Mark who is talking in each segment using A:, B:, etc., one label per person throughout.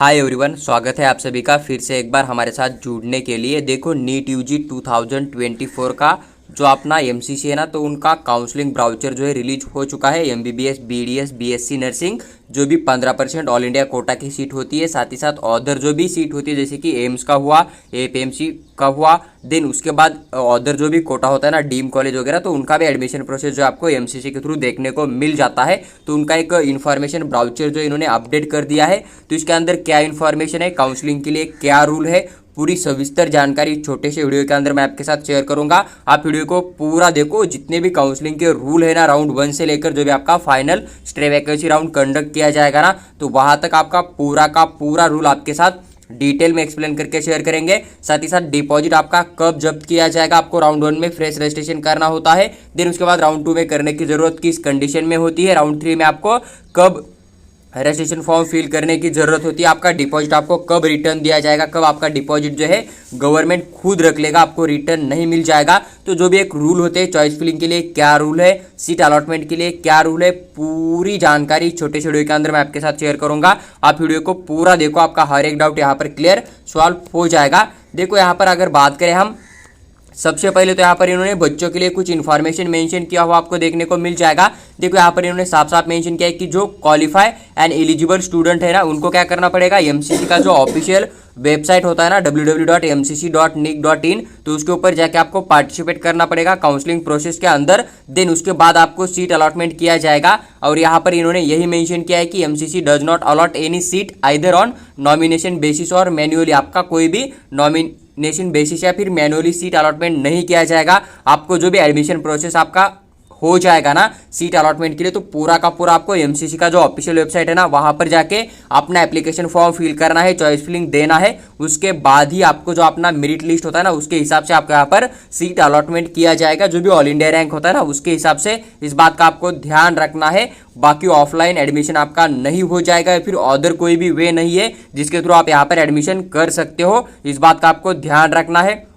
A: Hi everyone, स्वागत है आप सभी का फिर से एक बार हमारे साथ जुड़ने के लिए। देखो नीट यूजी 2024 का जो अपना एमसीसी है ना, तो उनका काउंसलिंग ब्राउचर जो है रिलीज हो चुका है। एमबीबीएस, बीडीएस, बीएससी नर्सिंग जो भी 15% ऑल इंडिया कोटा की सीट होती है, साथ ही साथ अदर जो भी सीट होती है जैसे कि एम्स का हुआ, एपीएमसी का हुआ, देन उसके बाद अदर जो भी कोटा होता है ना, डीम कॉलेज वगैरह, तो उनका भी एडमिशन प्रोसेस जो आपको एमसीसी के थ्रू देखने को मिल जाता है। तो उनका एक इन्फॉर्मेशन ब्राउचर जो इन्होंने अपडेट कर दिया है। तो इसके अंदर क्या इन्फॉर्मेशन है, काउंसलिंग के लिए क्या रूल है, पूरी सविस्तर जानकारी छोटे से वीडियो के अंदर मैं आपके साथ शेयर करूंगा। आप वीडियो को पूरा देखो। जितने भी काउंसलिंग के रूल है ना, राउंड 1 से लेकर जो भी आपका final stay vacancy round conduct किया जाएगा ना, तो वहां तक आपका पूरा का पूरा रूल आपके साथ डिटेल में एक्सप्लेन करके शेयर करेंगे। साथ ही साथ डिपॉजिट आपका कब जब्त किया जाएगा, आपको राउंड 1 में फ्रेश रजिस्ट्रेशन करना होता है, देन उसके बाद राउंड 2 में करने की जरूरत किस कंडीशन में होती है, राउंड 3 में आपको कब रजिस्ट्रेशन फॉर्म फिल करने की जरूरत होती है, आपका डिपॉजिट आपको कब रिटर्न दिया जाएगा, कब आपका डिपॉजिट जो है गवर्नमेंट खुद रख लेगा, आपको रिटर्न नहीं मिल जाएगा। तो जो भी एक रूल होते हैं, चॉइस फिलिंग के लिए क्या रूल है, सीट अलॉटमेंट के लिए क्या रूल है, पूरी जानकारी छोटे से वीडियो के अंदर मैं आपके साथ शेयर करूंगा। आप वीडियो को पूरा देखो, आपका हर एक डाउट यहाँ पर क्लियर सॉल्व हो जाएगा। देखो यहाँ पर अगर बात करें हम, सबसे पहले तो यहाँ पर इन्होंने बच्चों के लिए कुछ इन्फॉर्मेशन मेंशन किया हुआ आपको देखने को मिल जाएगा। देखो यहाँ पर इन्होंने साफ साफ मेंशन किया है कि जो क्वालिफाई एंड एलिजिबल स्टूडेंट है ना, उनको क्या करना पड़ेगा, एमसीसी का जो ऑफिशियल वेबसाइट होता है ना www.mcc.nic.in, तो उसके ऊपर जाके आपको पार्टिसिपेट करना पड़ेगा काउंसलिंग प्रोसेस के अंदर। देन उसके बाद आपको सीट अलॉटमेंट किया जाएगा। और यहाँ पर इन्होंने यही मेंशन किया है कि MCC does not allot any seat either on nomination basis और मैन्युअली, आपका कोई भी नॉमिनेशन बेसिस या फिर मैनुअली सीट अलॉटमेंट नहीं किया जाएगा। आपको जो भी एडमिशन प्रोसेस आपका हो जाएगा ना सीट अलॉटमेंट के लिए, तो पूरा का पूरा आपको एमसीसी का जो ऑफिशियल वेबसाइट है ना, वहां पर जाके अपना एप्लीकेशन फॉर्म फिल करना है, चॉइस फिलिंग देना है। उसके बाद ही आपको जो अपना मेरिट लिस्ट होता है ना, उसके हिसाब से आपको यहाँ पर सीट अलॉटमेंट किया जाएगा। जो भी ऑल इंडिया रैंक होता है ना, उसके हिसाब से इस बात का आपको ध्यान रखना है। बाकी ऑफलाइन एडमिशन आपका नहीं हो जाएगा, या फिर अदर कोई भी वे नहीं है जिसके थ्रू आप यहाँ पर एडमिशन कर सकते हो। इस बात का आपको ध्यान रखना है।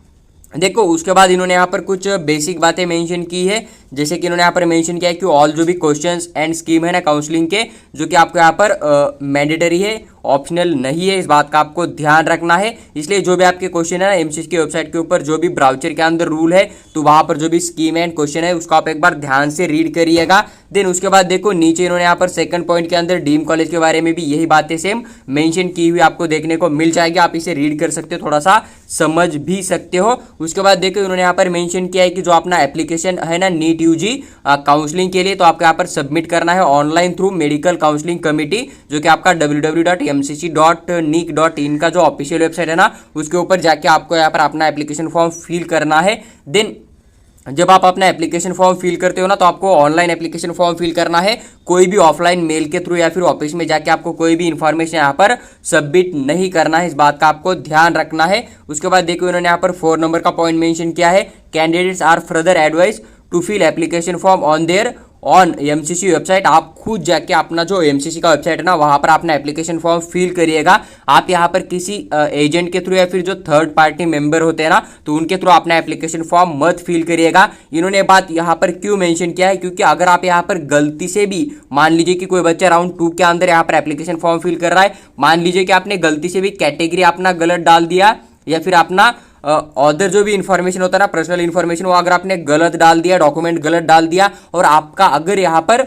A: देखो उसके बाद इन्होंने यहाँ पर कुछ बेसिक बातें मेंशन की है, जैसे कि इन्होंने यहाँ पर मेंशन किया है कि ऑल जो भी क्वेश्चंस एंड स्कीम है ना काउंसलिंग के, जो कि आपको यहाँ पर मैंडेटरी है, ऑप्शनल नहीं है। इस बात का आपको ध्यान रखना है। इसलिए जो भी आपके क्वेश्चन है ना, एमसीसी की वेबसाइट के ऊपर जो भी ब्राउचर के अंदर रूल है, तो वहां पर जो भी स्कीम एंड क्वेश्चन है उसको आप एक बार ध्यान से रीड करिएगा। देन उसके बाद देखो नीचे इन्होंने यहाँ पर सेकंड पॉइंट के अंदर डीम कॉलेज के बारे में भी यही बातें सेम मेंशन की हुई आपको देखने को मिल जाएगी। आप इसे रीड कर सकते हो, थोड़ा सा समझ भी सकते हो। उसके बाद देखो इन्होंने यहाँ पर मेंशन किया है कि जो अपना एप्लीकेशन है ना नीट यूजी काउंसलिंग के लिए, तो आपको यहाँ पर सबमिट करना है online through medical counselling committee, जो कि आपका www.mcc.nic.in का जो ऑफिशियल वेबसाइट है ना, उसके ऊपर जाके आपको यहाँ पर अपना एप्लीकेशन फॉर्म फिल करना है। देन जब आप अपना एप्लीकेशन फॉर्म फिल करते हो ना, तो आपको ऑनलाइन एप्लीकेशन फॉर्म फिल करना है, कोई भी ऑफलाइन मेल के थ्रू या फिर ऑफिस में जाके आपको कोई भी इंफॉर्मेशन यहाँ पर सबमिट नहीं करना है। इस बात का आपको ध्यान रखना है। उसके बाद देखो इन्होंने यहाँ पर 4 नंबर का पॉइंट मेंशन किया है, candidates are further advise to fill application form on their on MCC website. आप खुद जाके अपना जो एमसीसी का वेबसाइट है ना, वहां पर अपना एप्लीकेशन फॉर्म फिल करिएगा। आप यहाँ पर किसी एजेंट के थ्रू या फिर जो थर्ड पार्टी मेंबर होते हैं ना, तो उनके थ्रू अपना एप्लीकेशन फॉर्म मत फिल करिएगा। इन्होंने बात यहाँ पर क्यों मेंशन किया है, क्योंकि अगर आप यहाँ पर गलती से भी, मान लीजिए कि कोई बच्चा राउंड 2 के अंदर यहाँ पर एप्लीकेशन फॉर्म फिल कर रहा है, मान लीजिए कि आपने गलती से भी कैटेगरी अपना गलत डाल दिया, या फिर अपना अदर जो भी इन्फॉर्मेशन होता है ना, पर्सनल इन्फॉर्मेशन, वो अगर आपने गलत डाल दिया, डॉक्यूमेंट गलत डाल दिया, और आपका अगर यहाँ पर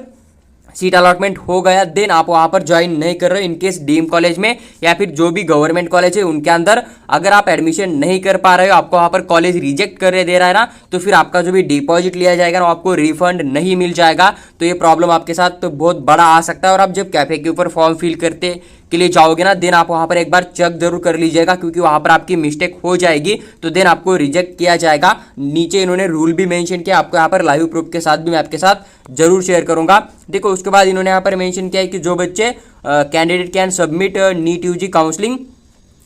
A: सीट अलॉटमेंट हो गया, देन आप वहां पर ज्वाइन नहीं कर रहे हो, इनकेस डीम कॉलेज में या फिर जो भी गवर्नमेंट कॉलेज है उनके अंदर अगर आप एडमिशन नहीं कर पा रहे हो, आपको वहां पर कॉलेज रिजेक्ट कर दे रहा है ना, तो फिर आपका जो भी डिपॉजिट लिया जाएगा ना, आपको रिफंड नहीं मिल जाएगा। तो ये प्रॉब्लम आपके साथ तो बहुत बड़ा आ सकता है। और आप जब कैफे के ऊपर फॉर्म फिल करते के लिए जाओगे ना, देन आप वहां पर एक बार चेक जरूर कर लीजिएगा, क्योंकि वहां पर आपकी मिस्टेक हो जाएगी तो देन आपको रिजेक्ट किया जाएगा। नीचे इन्होंने रूल भी मेंशन किया, आपको यहाँ पर लाइव प्रूफ के साथ भी मैं आपके साथ जरूर शेयर करूंगा। देखो उसके बाद इन्होंने यहाँ पर मेंशन किया है कि जो बच्चे candidate can submit NEET UG counselling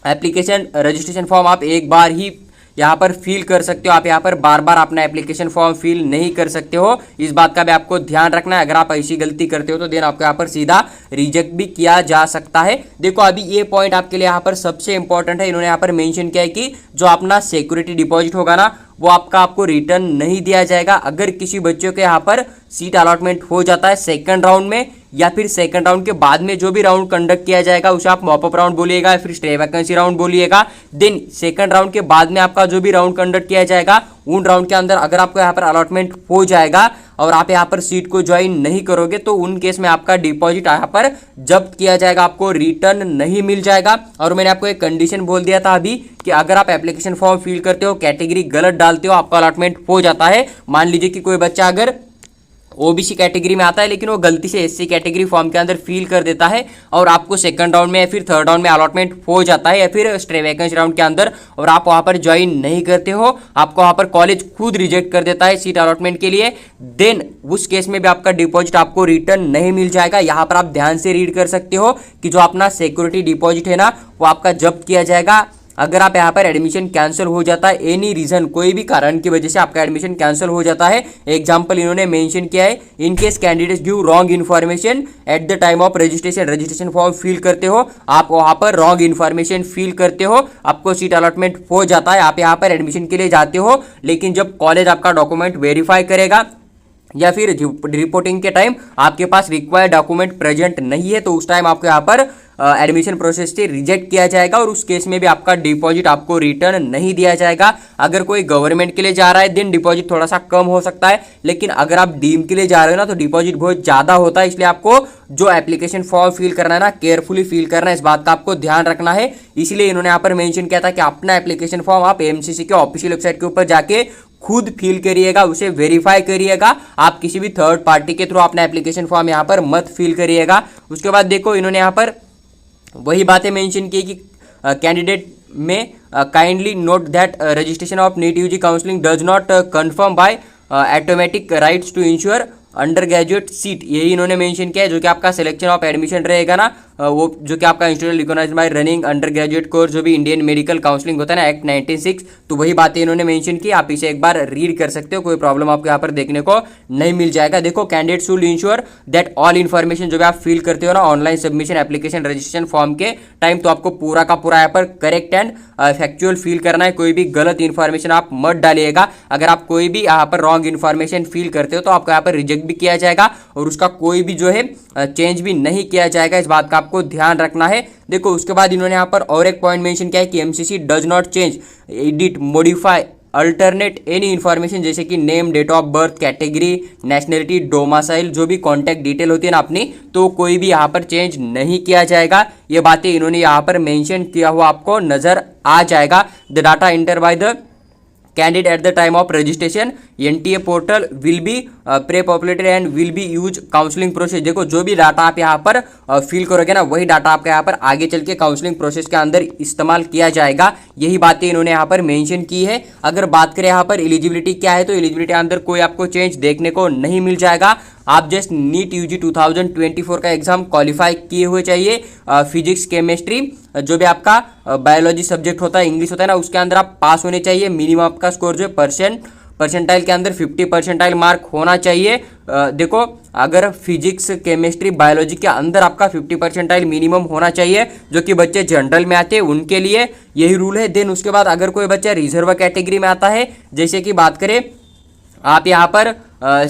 A: application registration form, आप एक बार ही यहाँ पर फिल कर सकते हो। आप यहाँ पर बार बार अपना एप्लीकेशन फॉर्म फिल नहीं कर सकते हो। इस बात का भी आपको ध्यान रखना है। अगर आप ऐसी गलती करते हो तो देन आपको यहाँ पर सीधा रिजेक्ट भी किया जा सकता है। देखो अभी ये पॉइंट आपके लिए यहाँ पर सबसे इंपॉर्टेंट है। इन्होंने यहाँ पर मेंशन किया है कि जो अपना सिक्योरिटी डिपॉजिट होगा ना, वो आपको रिटर्न नहीं दिया जाएगा। अगर किसी बच्चों के यहाँ पर सीट अलॉटमेंट हो जाता है सेकंड राउंड में, या फिर सेकंड राउंड के बाद में जो भी राउंड कंडक्ट किया जाएगा उसे आप मॉपअप राउंड बोलिएगा या फिर स्टे वैकेंसी राउंड बोलिएगा। देन सेकंड राउंड के बाद में आपका जो भी राउंड कंडक्ट किया जाएगा उन राउंड के अंदर अगर आपको यहाँ पर अलॉटमेंट हो जाएगा और आप यहाँ पर सीट को ज्वाइन नहीं करोगे तो उन केस में आपका डिपॉजिट यहाँ पर जब्त किया जाएगा, आपको रिटर्न नहीं मिल जाएगा। और मैंने आपको एक कंडीशन बोल दिया था अभी कि अगर आप एप्लीकेशन फॉर्म फिल करते हो, कैटेगरी गलत डालते हो, आपका अलॉटमेंट हो जाता है। मान लीजिए कि कोई बच्चा अगर ओबीसी कैटेगरी में आता है लेकिन वो गलती से एससी कैटेगरी फॉर्म के अंदर फिल कर देता है और आपको सेकंड राउंड में या फिर थर्ड राउंड में अलॉटमेंट हो जाता है या फिर स्टे वैकेंसी राउंड के अंदर और आप वहां पर ज्वाइन नहीं करते हो, आपको वहां पर कॉलेज खुद रिजेक्ट कर देता है सीट अलॉटमेंट के लिए, देन उस केस में भी आपका डिपॉजिट आपको रिटर्न नहीं मिल जाएगा। यहाँ पर आप ध्यान से रीड कर सकते हो कि जो अपना सिक्योरिटी डिपॉजिट है ना वो आपका जब्त किया जाएगा। अगर आप यहाँ पर एडमिशन कैंसिल हो जाता है, एनी रीजन कोई भी कारण की वजह से आपका एडमिशन कैंसिल हो जाता है, एग्जांपल इन्होंने मेंशन किया है, in case candidates give wrong information at the time of registration form fill करते हो, आप वहाँ पर रॉन्ग इन्फॉर्मेशन फिल करते हो, आपको सीट अलॉटमेंट हो जाता है, आप यहाँ पर एडमिशन के लिए जाते हो, लेकिन जब कॉलेज आपका डॉक्यूमेंट वेरीफाई करेगा या फिर रिपोर्टिंग के टाइम आपके पास रिक्वायर्ड डॉक्यूमेंट प्रेजेंट नहीं है तो उस टाइम आपको यहाँ पर एडमिशन प्रोसेस से रिजेक्ट किया जाएगा और उस केस में भी आपका डिपॉजिट आपको रिटर्न नहीं दिया जाएगा। अगर कोई गवर्नमेंट के लिए जा रहा है देन डिपॉजिट थोड़ा सा कम हो सकता है, लेकिन अगर आप डीम के लिए जा रहे हो ना तो डिपॉजिट बहुत ज़्यादा होता है। इसलिए आपको जो एप्लीकेशन फॉर्म फिल करना है ना केयरफुली फिल करना है, इस बात का आपको ध्यान रखना है। इसलिए इन्होंने यहाँ पर मेंशन किया था कि अपना एप्लीकेशन फॉर्म आप एमसीसी के ऑफिशियल वेबसाइट के ऊपर जाके खुद फिल करिएगा, उसे वेरीफाई करिएगा, आप किसी भी थर्ड पार्टी के थ्रू अपना एप्लीकेशन फॉर्म यहाँ पर मत फिल करिएगा। उसके बाद देखो इन्होंने यहाँ पर वही बातें मेंशन की कि कैंडिडेट में kindly note that registration of NEET UG counselling does not confirm by automatic rights to ensure undergraduate seat, यही इन्होंने मेंशन किया है। जो कि आपका सिलेक्शन ऑफ एडमिशन रहेगा ना वो जो कि आपका institute recognised by running undergraduate course जो भी इंडियन मेडिकल काउंसलिंग होता है ना एक्ट 1906, तो वही बातें इन्होंने मेंशन की। आप इसे एक बार रीड कर सकते हो, कोई प्रॉब्लम आपको यहाँ पर देखने को नहीं मिल जाएगा। देखो candidate should ensure that all information जो भी आप फिल करते हो ना online submission application registration form के टाइम, तो आपको पूरा का पूरा यहाँ पर करेक्ट एंड फैक्चुअल फिल करना है, कोई भी गलत इन्फॉर्मेशन आप मत डालिएगा। अगर आप कोई भी यहाँ पर रॉन्ग इन्फॉर्मेशन फिल करते हो तो आपको यहाँ पर रिजेक्ट भी किया जाएगा और उसका कोई भी जो है चेंज भी नहीं किया जाएगा, इस बात का आपको ध्यान रखना है। देखो उसके बाद इन्होंने यहाँ पर और एक पॉइंट मेंशन किया है कि MCC does not change edit modify alternate any information जैसे कि name date of birth category nationality domicile जो भी कॉन्टैक्ट डिटेल होती है ना अपनी, तो कोई भी यहाँ पर चेंज नहीं किया जाएगा। ये बातें इन्होंने यहाँ पर मेंशन किया हुआ आपको नजर आ जाएगा। The data enter by the candidate at the time of registration NTA portal will be pre-populated and will be use counselling process. देखो जो भी डाटा आप यहाँ पर फिल करोगे ना वही डाटा आपका यहाँ पर आगे चल के काउंसलिंग प्रोसेस के अंदर इस्तेमाल किया जाएगा, यही बातें इन्होंने यहाँ पर मेंशन की है। अगर बात करें यहाँ पर एलिजिबिलिटी क्या है तो एलिजिबिलिटी अंदर कोई आपको चेंज देखने को नहीं मिल जाएगा। आप जस्ट नीट यूजी 2024 का एग्जाम क्वालिफाई किए हुए चाहिए, फिजिक्स केमिस्ट्री जो भी आपका बायोलॉजी सब्जेक्ट होता है इंग्लिश होता है ना उसके अंदर आप पास होने चाहिए। मिनिमम आपका स्कोर जो है परसेंटाइल के अंदर 50 परसेंटाइल मार्क होना चाहिए। देखो अगर फिजिक्स केमिस्ट्री बायोलॉजी के अंदर आपका 50 परसेंटाइल मिनिमम होना चाहिए, जो कि बच्चे जनरल में आते हैं उनके लिए यही रूल है। देन उसके बाद अगर कोई बच्चा रिजर्व कैटेगरी में आता है, जैसे कि बात करें आप यहाँ पर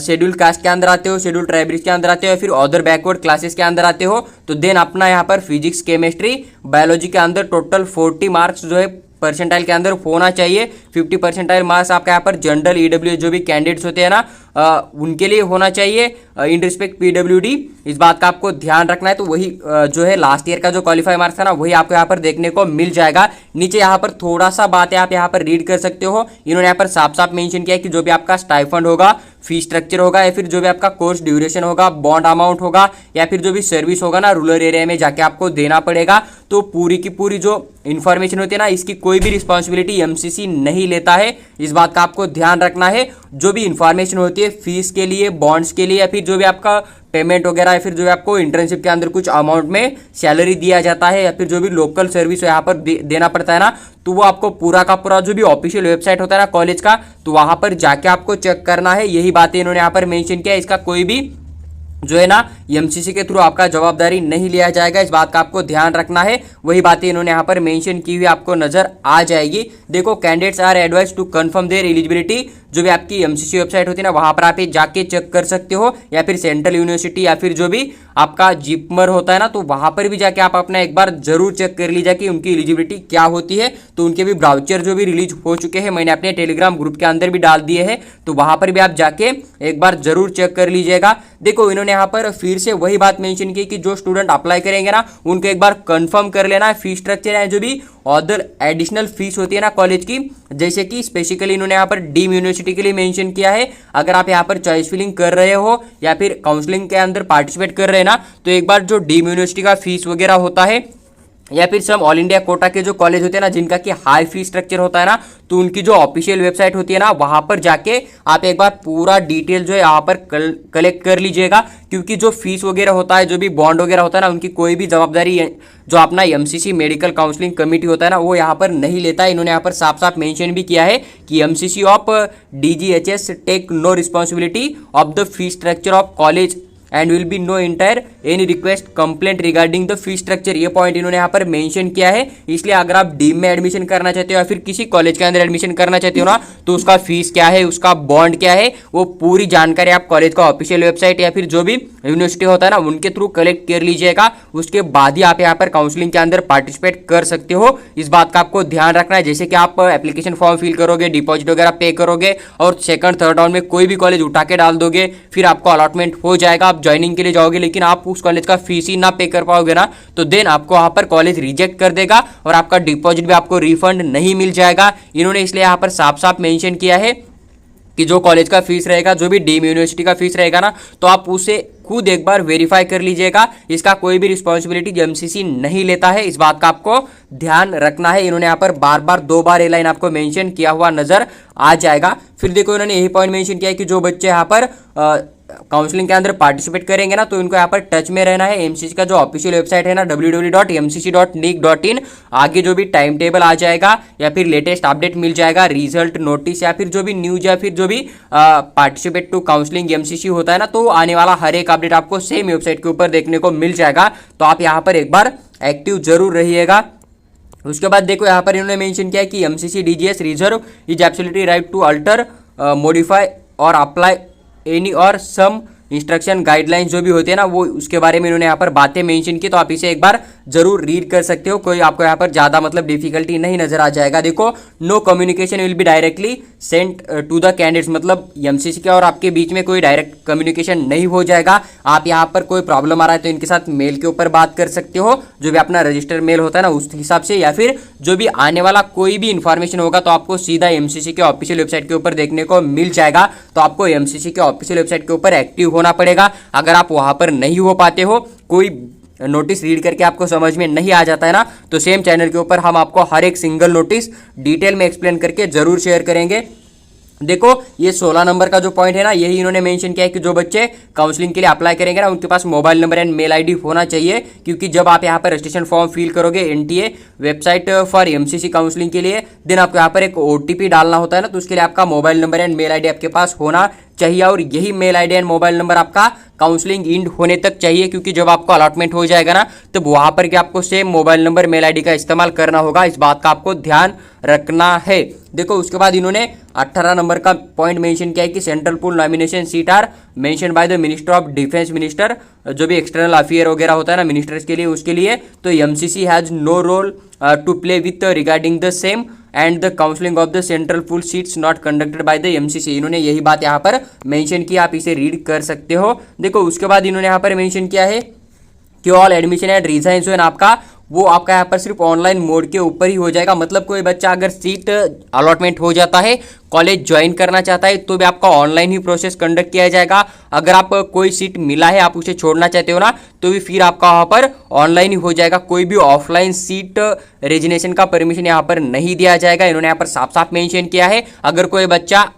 A: शेड्यूल कास्ट के अंदर आते हो, शेड्यूल ट्राइब्स के अंदर आते हो या फिर अदर बैकवर्ड क्लासेस के अंदर आते हो, तो देन अपना यहाँ पर फिजिक्स केमिस्ट्री बायोलॉजी के अंदर टोटल 40 मार्क्स जो है परसेंटाइल के अंदर होना चाहिए। 50 परसेंटाइल मार्क्स आपका यहाँ पर जनरल ईडब्ल्यू जो भी कैंडिडेट्स होते हैं ना उनके लिए होना चाहिए इन रिस्पेक्ट पीडब्ल्यूडी, इस बात का आपको ध्यान रखना है। तो वही जो है लास्ट ईयर का जो क्वालिफाई मार्क्स था ना वही आपको यहाँ पर देखने को मिल जाएगा। नीचे यहाँ पर थोड़ा सा बातें आप यहाँ पर रीड कर सकते हो। इन्होंने यहाँ पर साफ साफ मेंशन किया है कि जो भी आपका स्टाइफंड होगा, फी स्ट्रक्चर होगा या फिर जो भी आपका कोर्स ड्यूरेशन होगा, बॉन्ड अमाउंट होगा या फिर जो भी सर्विस होगा ना रूरल एरिया में जाके आपको देना पड़ेगा, तो पूरी की पूरी जो इन्फॉर्मेशन होती है ना इसकी कोई भी रिस्पॉन्सिबिलिटी एमसीसी नहीं लेता है, इस बात का आपको ध्यान रखना है। जो भी इन्फॉर्मेशन होती है फीस के लिए, बॉन्ड्स के लिए या फिर जो भी आपका पेमेंट वगैरह या फिर जो भी आपको इंटर्नशिप के अंदर कुछ अमाउंट में सैलरी दिया जाता है या फिर जो भी लोकल सर्विस यहाँ पर देना पड़ता है ना, तो वो आपको पूरा का पूरा जो भी ऑफिशियल वेबसाइट होता है ना कॉलेज का, तो वहाँ पर जाके आपको चेक करना है। यही बातें इन्होंने यहाँ पर मेंशन किया है, इसका कोई भी जो है ना एमसीसी के थ्रू आपका जवाबदारी नहीं लिया जाएगा, इस बात का आपको ध्यान रखना है। वही बातें इन्होंने यहाँ पर मेंशन की हुई आपको नजर आ जाएगी। देखो, candidates are advise to confirm their eligibility, जो भी आपकी एमसीसी वेबसाइट होती है ना, वहां पर आप जाके चेक कर सकते हो, या फिर सेंट्रल यूनिवर्सिटी या फिर जो भी आपका जिपमर होता है ना, तो वहां पर भी जाके आप अपना एक बार जरूर चेक कर लीजिए कि उनकी एलिजिबिलिटी क्या होती है। तो उनके भी ब्राउचर जो भी रिलीज हो चुके हैं, मैंने अपने टेलीग्राम ग्रुप के अंदर भी डाल दिए हैं, तो वहां पर भी आप जाके एक बार जरूर चेक कर लीजिएगा। देखो, इन्होंने यहाँ पर फिर से वही बात मेंशन की कि जो स्टूडेंट अप्लाई करेंगे ना, उनको एक बार कंफर्म कर लेना है फी स्ट्रक्चर है, जो भी अदर एडिशनल फीस होती है ना कॉलेज की, जैसे कि स्पेसिकली इन्होंने यहाँ पर डीम यूनिवर्सिटी के लिए मेंशन किया है। अगर आप यहाँ पर चॉइस फिलिंग कर रहे हो या फिर काउंसलिंग के अंदर पार्टिसिपेट कर रहे हैं ना, तो एक बार जो डीम यूनिवर्सिटी का फीस वगैरह होता है, या फिर सब ऑल इंडिया कोटा के जो कॉलेज होते हैं ना, जिनका कि हाई फी स्ट्रक्चर होता है ना, तो उनकी जो ऑफिशियल वेबसाइट होती है ना, वहां पर जाके आप एक बार पूरा डिटेल जो है यहाँ पर कलेक्ट कर लीजिएगा। क्योंकि जो फीस वगैरह होता है, जो भी बॉन्ड वगैरह होता है ना, उनकी कोई भी जवाबदारी जो अपना एमसीसी मेडिकल काउंसलिंग कमेटी होता है ना, वो यहाँ पर नहीं लेता है। इन्होंने यहाँ पर साफ साफ मेंशन भी किया है कि MCC of DGHS take no responsibility of the fee structure of college and will be no entire any request complaint regarding the fee structure. ये पॉइंट इन्होंने यहाँ पर मेंशन किया है। इसलिए अगर आप डीम में एडमिशन करना चाहते हो या फिर किसी कॉलेज के अंदर एडमिशन करना चाहते हो ना, तो उसका फीस क्या है, उसका बॉन्ड क्या है, वो पूरी जानकारी आप कॉलेज का ऑफिशियल वेबसाइट या फिर जो भी यूनिवर्सिटी होता है ना, उनके थ्रू कलेक्ट कर लीजिएगा। उसके बाद ही आप यहाँ पर काउंसलिंग के अंदर पार्टिसिपेट कर सकते हो। इस बात का आपको ध्यान रखना है। जैसे कि आप एप्लीकेशन फॉर्म फिल करोगे, डिपॉजिट वगैरह पे करोगे और सेकंड थर्ड राउंड में कोई भी कॉलेज उठा के डाल दोगे, फिर आपको अलॉटमेंट हो जाएगा, आप ज्वाइनिंग के लिए जाओगे, लेकिन आप उस कॉलेज का फीस ही ना पे कर पाओगे ना, तो देन आपको वहां पर कॉलेज रिजेक्ट कर देगा और आपका डिपॉजिट भी आपको रिफंड नहीं मिल जाएगा। इन्होंने इसलिए यहां पर साफ साफ मेंशन किया है कि जो कॉलेज का फीस रहेगा, जो भी डीम यूनिवर्सिटी का फीस रहेगा ना, तो आप उसे खुद एक बार वेरीफाई कर लीजिएगा। इसका कोई भी रिस्पॉन्सिबिलिटी एमसीसी नहीं लेता है, इस बात का आपको ध्यान रखना है। इन्होंने यहाँ पर बार बार 2 बार ये लाइन आपको मेंशन किया हुआ नजर आ जाएगा। फिर देखो, इन्होंने यही पॉइंट मेंशन किया है कि जो बच्चे यहाँ पर काउंसलिंग के अंदर पार्टिसिपेट करेंगे ना, तो इनको यहाँ पर टच में रहना है। एमसीसी का जो ऑफिशियल वेबसाइट है ना, www.mcc.nic.in, आगे जो भी टाइम टेबल आ जाएगा या फिर लेटेस्ट अपडेट मिल जाएगा, रिजल्ट नोटिस या फिर जो भी न्यूज या फिर जो भी पार्टिसिपेट टू काउंसलिंग एमसीसी होता है ना, तो आने वाला हर एक अपडेट आपको सेम वेबसाइट के ऊपर देखने को मिल जाएगा। तो आप यहाँ पर एक बार एक्टिव जरूर रहिएगा। उसके बाद देखो, यहाँ पर इन्होंने मेंशन किया है कि MCC DGS reserve is absolutely right to alter, modify और अप्लाई एनी और सम इंस्ट्रक्शन गाइडलाइंस जो भी होते हैं ना, वो उसके बारे में इन्होंने यहाँ पर बातें मेंशन की। तो आप इसे एक बार जरूर रीड कर सकते हो, कोई आपको यहाँ पर ज्यादा मतलब डिफिकल्टी नहीं नजर आ जाएगा। देखो, no communication will be directly sent to the candidates, मतलब एमसीसी के और आपके बीच में कोई डायरेक्ट कम्युनिकेशन नहीं हो जाएगा। आप यहाँ पर कोई प्रॉब्लम आ रहा है तो इनके साथ मेल के ऊपर बात कर सकते हो, जो भी अपना रजिस्टर मेल होता है ना, उस हिसाब से, या फिर जो भी आने वाला कोई भी इंफॉर्मेशन होगा तो आपको सीधा एमसीसी के ऑफिशियल वेबसाइट के ऊपर देखने को मिल जाएगा। तो आपको एमसीसी के ऑफिशियल वेबसाइट के ऊपर एक्टिव होना पड़ेगा। अगर आप वहां पर नहीं हो पाते हो, कोई नोटिस रीड करके आपको समझ में नहीं आ जाता है ना, तो सेम चैनल के ऊपर हम आपको हर एक सिंगल नोटिस डिटेल में एक्सप्लेन करके जरूर शेयर करेंगे। देखो, ये 16 नंबर का जो पॉइंट है ना, यही इन्होंने मेंशन किया है कि जो बच्चे काउंसलिंग के लिए अप्लाई करेंगे ना, उनके पास mobile number and mail ID होना चाहिए। क्योंकि जब आप यहाँ पर रजिस्ट्रेशन फॉर्म फिल करोगे NTA website for MCC counselling के लिए, देन आपको यहाँ पर एक ओटीपी डालना होता है ना, तो उसके लिए आपका mobile number and mail ID आपके पास होना चाहिए। और यही mail ID and mobile number आपका काउंसलिंग इंड होने तक चाहिए, क्योंकि जब आपको अलॉटमेंट हो जाएगा ना, तब वहां पर क्या आपको same mobile number mail ID का इस्तेमाल करना होगा। इस बात का आपको ध्यान रखना है। देखो, उसके बाद इन्होंने 18 नंबर का पॉइंट मेंशन किया है कि central pool nomination seat are mention by the minister of defence minister, जो भी एक्सटर्नल अफेयर वगैरह होता है ना मिनिस्टर्स के लिए, उसके लिए। तो MCC has no role to play with regarding the same and the counselling of the central pool seats not conducted by the MCC. इन्होंने यही बात यहाँ पर मेंशन की, आप इसे रीड कर सकते हो। देखो, उसके बाद इन्होंने यहाँ पर मेंशन किया है कि ऑल एडमिशन एंड रिजाइन आपका वो आपका यहाँ पर सिर्फ ऑनलाइन मोड के ऊपर ही हो जाएगा। मतलब कोई बच्चा अगर सीट अलॉटमेंट हो जाता है, कॉलेज ज्वाइन करना चाहता है, तो भी आपका ऑनलाइन ही प्रोसेस कंडक्ट किया जाएगा। अगर आप कोई सीट मिला है, आप उसे छोड़ना चाहते हो ना, तो भी फिर आपका वहाँ पर ऑनलाइन ही हो जाएगा। कोई भी ऑफलाइन सीट रेजिग्नेशन का परमिशन यहाँ पर नहीं दिया जाएगा। इन्होंने यहाँ पर साफ साफ मेंशन किया है। अगर कोई बच्चा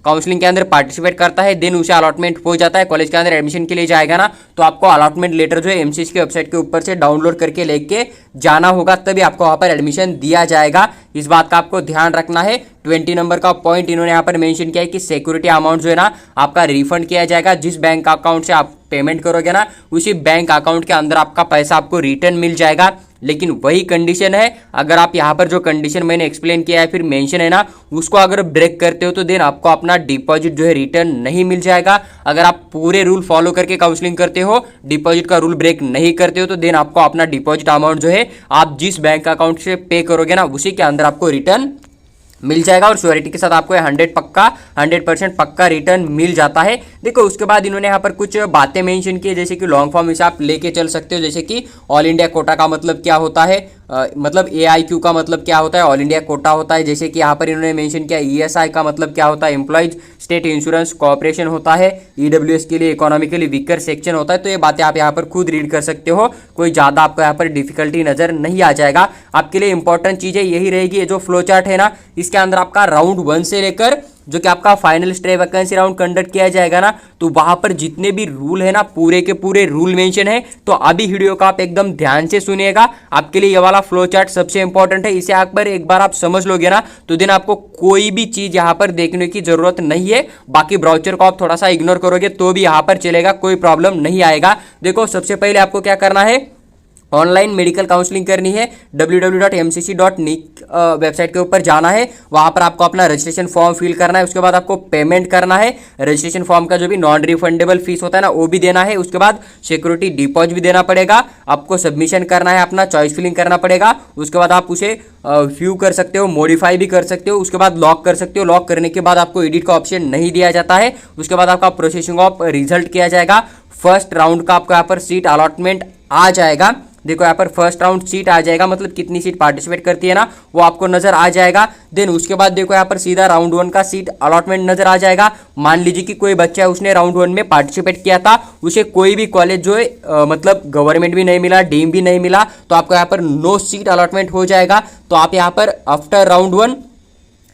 A: काउंसलिंग के अंदर पार्टिसिपेट करता है, देन उसे अलॉटमेंट हो जाता है, कॉलेज के अंदर एडमिशन के लिए जाएगा ना, तो आपको अलॉटमेंट लेटर जो है एमसीसी की वेबसाइट के ऊपर से डाउनलोड करके लेके जाना होगा, तभी आपको वहाँ पर एडमिशन दिया जाएगा। इस बात का आपको ध्यान रखना है। 20 नंबर का पॉइंट इन्होंने यहाँ पर मेंशन किया है कि सिक्योरिटी अमाउंट जो है ना आपका रिफंड किया जाएगा। जिस बैंक अकाउंट से आप पेमेंट करोगे ना उसी बैंक अकाउंट के अंदर आपका पैसा आपको रिटर्न मिल जाएगा। लेकिन वही कंडीशन है, अगर आप यहाँ पर जो कंडीशन मैंने एक्सप्लेन किया है फिर मेंशन है ना उसको अगर ब्रेक करते हो तो देन आपको अपना डिपॉजिट जो है रिटर्न नहीं मिल जाएगा। अगर आप पूरे रूल फॉलो करके काउंसलिंग करते हो, डिपॉजिट का रूल ब्रेक नहीं करते हो तो देन आपको अपना डिपॉजिट अमाउंट जो है आप जिस बैंक अकाउंट से पे करोगे ना उसी के अंदर आपको रिटर्न मिल जाएगा और श्योरिटी के साथ आपको 100% पक्का रिटर्न मिल जाता है। देखो उसके बाद इन्होंने यहाँ पर कुछ बातें मेंशन की जैसे कि लॉन्ग फॉर्म इसे आप लेके चल सकते हो, जैसे कि ऑल इंडिया कोटा का मतलब क्या होता है, मतलब AIQ का मतलब क्या होता है, ऑल इंडिया कोटा होता है। जैसे कि यहाँ पर इन्होंने मेंशन किया ESI का मतलब क्या होता है, एम्प्लॉयज स्टेट इंश्योरेंस कॉर्पोरेशन होता है। EWS के लिए इकोनॉमिकली वीकर सेक्शन होता है। तो ये बातें आप यहाँ पर खुद रीड कर सकते हो, कोई ज़्यादा आपको यहाँ पर डिफिकल्टी नजर नहीं आ जाएगा। आपके लिए इंपॉर्टेंट चीज़ें यही रहेगी, ये जो फ्लो चार्ट है ना इसके अंदर आपका राउंड 1 से लेकर जो कि आपका final stay vacancy round conduct किया जाएगा ना तो वहां पर जितने भी रूल है ना पूरे के पूरे रूल मेंशन है। तो अभी वीडियो का आप एकदम ध्यान से सुनिएगा, आपके लिए ये वाला फ्लो चार्ट सबसे इंपॉर्टेंट है। इसे एक बार आप समझ लोगे ना तो देन आपको कोई भी चीज यहाँ पर देखने की जरूरत नहीं है। बाकी ब्राउचर को आप थोड़ा सा इग्नोर करोगे तो भी यहाँ पर चलेगा, कोई प्रॉब्लम नहीं आएगा। देखो सबसे पहले आपको क्या करना है, ऑनलाइन मेडिकल काउंसलिंग करनी है। www.mcc.nic वेबसाइट के ऊपर जाना है, वहां पर आपको अपना रजिस्ट्रेशन फॉर्म फिल करना है। उसके बाद आपको पेमेंट करना है, रजिस्ट्रेशन फॉर्म का जो भी नॉन रिफंडेबल फीस होता है ना वो भी देना है। उसके बाद सिक्योरिटी डिपॉजिट भी देना पड़ेगा, आपको सबमिशन करना है, अपना चॉइस फिलिंग करना पड़ेगा। उसके बाद आप उसे व्यू कर सकते हो, मॉडिफाई भी कर सकते हो। उसके बाद लॉक कर सकते हो, लॉक करने के बाद आपको एडिट का ऑप्शन नहीं दिया जाता है। उसके बाद आपका प्रोसेसिंग ऑफ रिजल्ट किया जाएगा। फर्स्ट राउंड का आपको यहाँ पर सीट अलॉटमेंट आ जाएगा। देखो यहाँ पर फर्स्ट राउंड सीट आ जाएगा, मतलब कितनी सीट पार्टिसिपेट करती है ना वो आपको नजर आ जाएगा। देन उसके बाद देखो यहाँ पर सीधा राउंड 1 का सीट अलॉटमेंट नजर आ जाएगा। मान लीजिए कि कोई बच्चा है उसने राउंड 1 में पार्टिसिपेट किया था, उसे कोई भी कॉलेज जो है मतलब गवर्नमेंट भी नहीं मिला, डीम भी नहीं मिला, तो आपको यहाँ पर नो सीट अलॉटमेंट हो जाएगा। तो आप यहाँ पर आफ्टर राउंड 1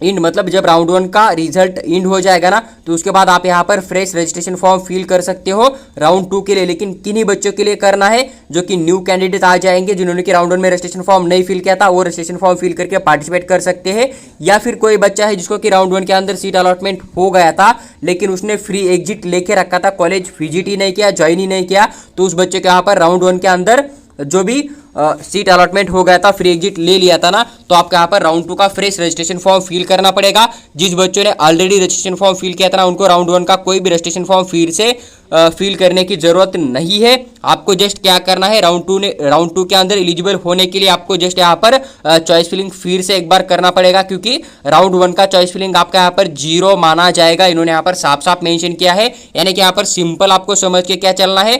A: इंड, मतलब जब राउंड 1 का रिजल्ट इंड हो जाएगा ना तो उसके बाद आप यहाँ पर फ्रेश रजिस्ट्रेशन फॉर्म फिल कर सकते हो राउंड 2 के लिए। लेकिन किन्हीं बच्चों के लिए करना है जो कि न्यू कैंडिडेट आ जाएंगे, जिन्होंने कि राउंड 1 में रजिस्ट्रेशन फॉर्म नहीं फिल किया था, वो रजिस्ट्रेशन फॉर्म फिल करके पार्टिसिपेट कर सकते हैं। या फिर कोई बच्चा है जिसको कि राउंड 1 के अंदर सीट अलॉटमेंट हो गया था लेकिन उसने फ्री एग्जिट लेके रखा था, कॉलेज विजिट ही नहीं किया, ज्वाइन ही नहीं किया, तो उस बच्चे के यहाँ पर राउंड 1 के अंदर जो भी सीट अलॉटमेंट हो गया था, फ्री एग्जिट ले लिया था ना, तो आपको यहाँ पर राउंड 2 का फ्रेश रजिस्ट्रेशन फॉर्म फिल करना पड़ेगा। जिस बच्चों ने ऑलरेडी रजिस्ट्रेशन फॉर्म फिल किया था ना उनको राउंड 1 का कोई भी रजिस्ट्रेशन फॉर्म फिर से फिल करने की जरूरत नहीं है। आपको जस्ट क्या करना है, राउंड 2 के अंदर एलिजिबल होने के लिए आपको जस्ट यहाँ पर चॉइस फिलिंग फिर से एक बार करना पड़ेगा, क्योंकि राउंड 1 का चॉइस फिलिंग आपका यहाँ पर 0 माना जाएगा। इन्होंने यहाँ पर साफ साफ मेंशन किया है, यानी कि यहाँ पर सिंपल आपको समझ के क्या चलना है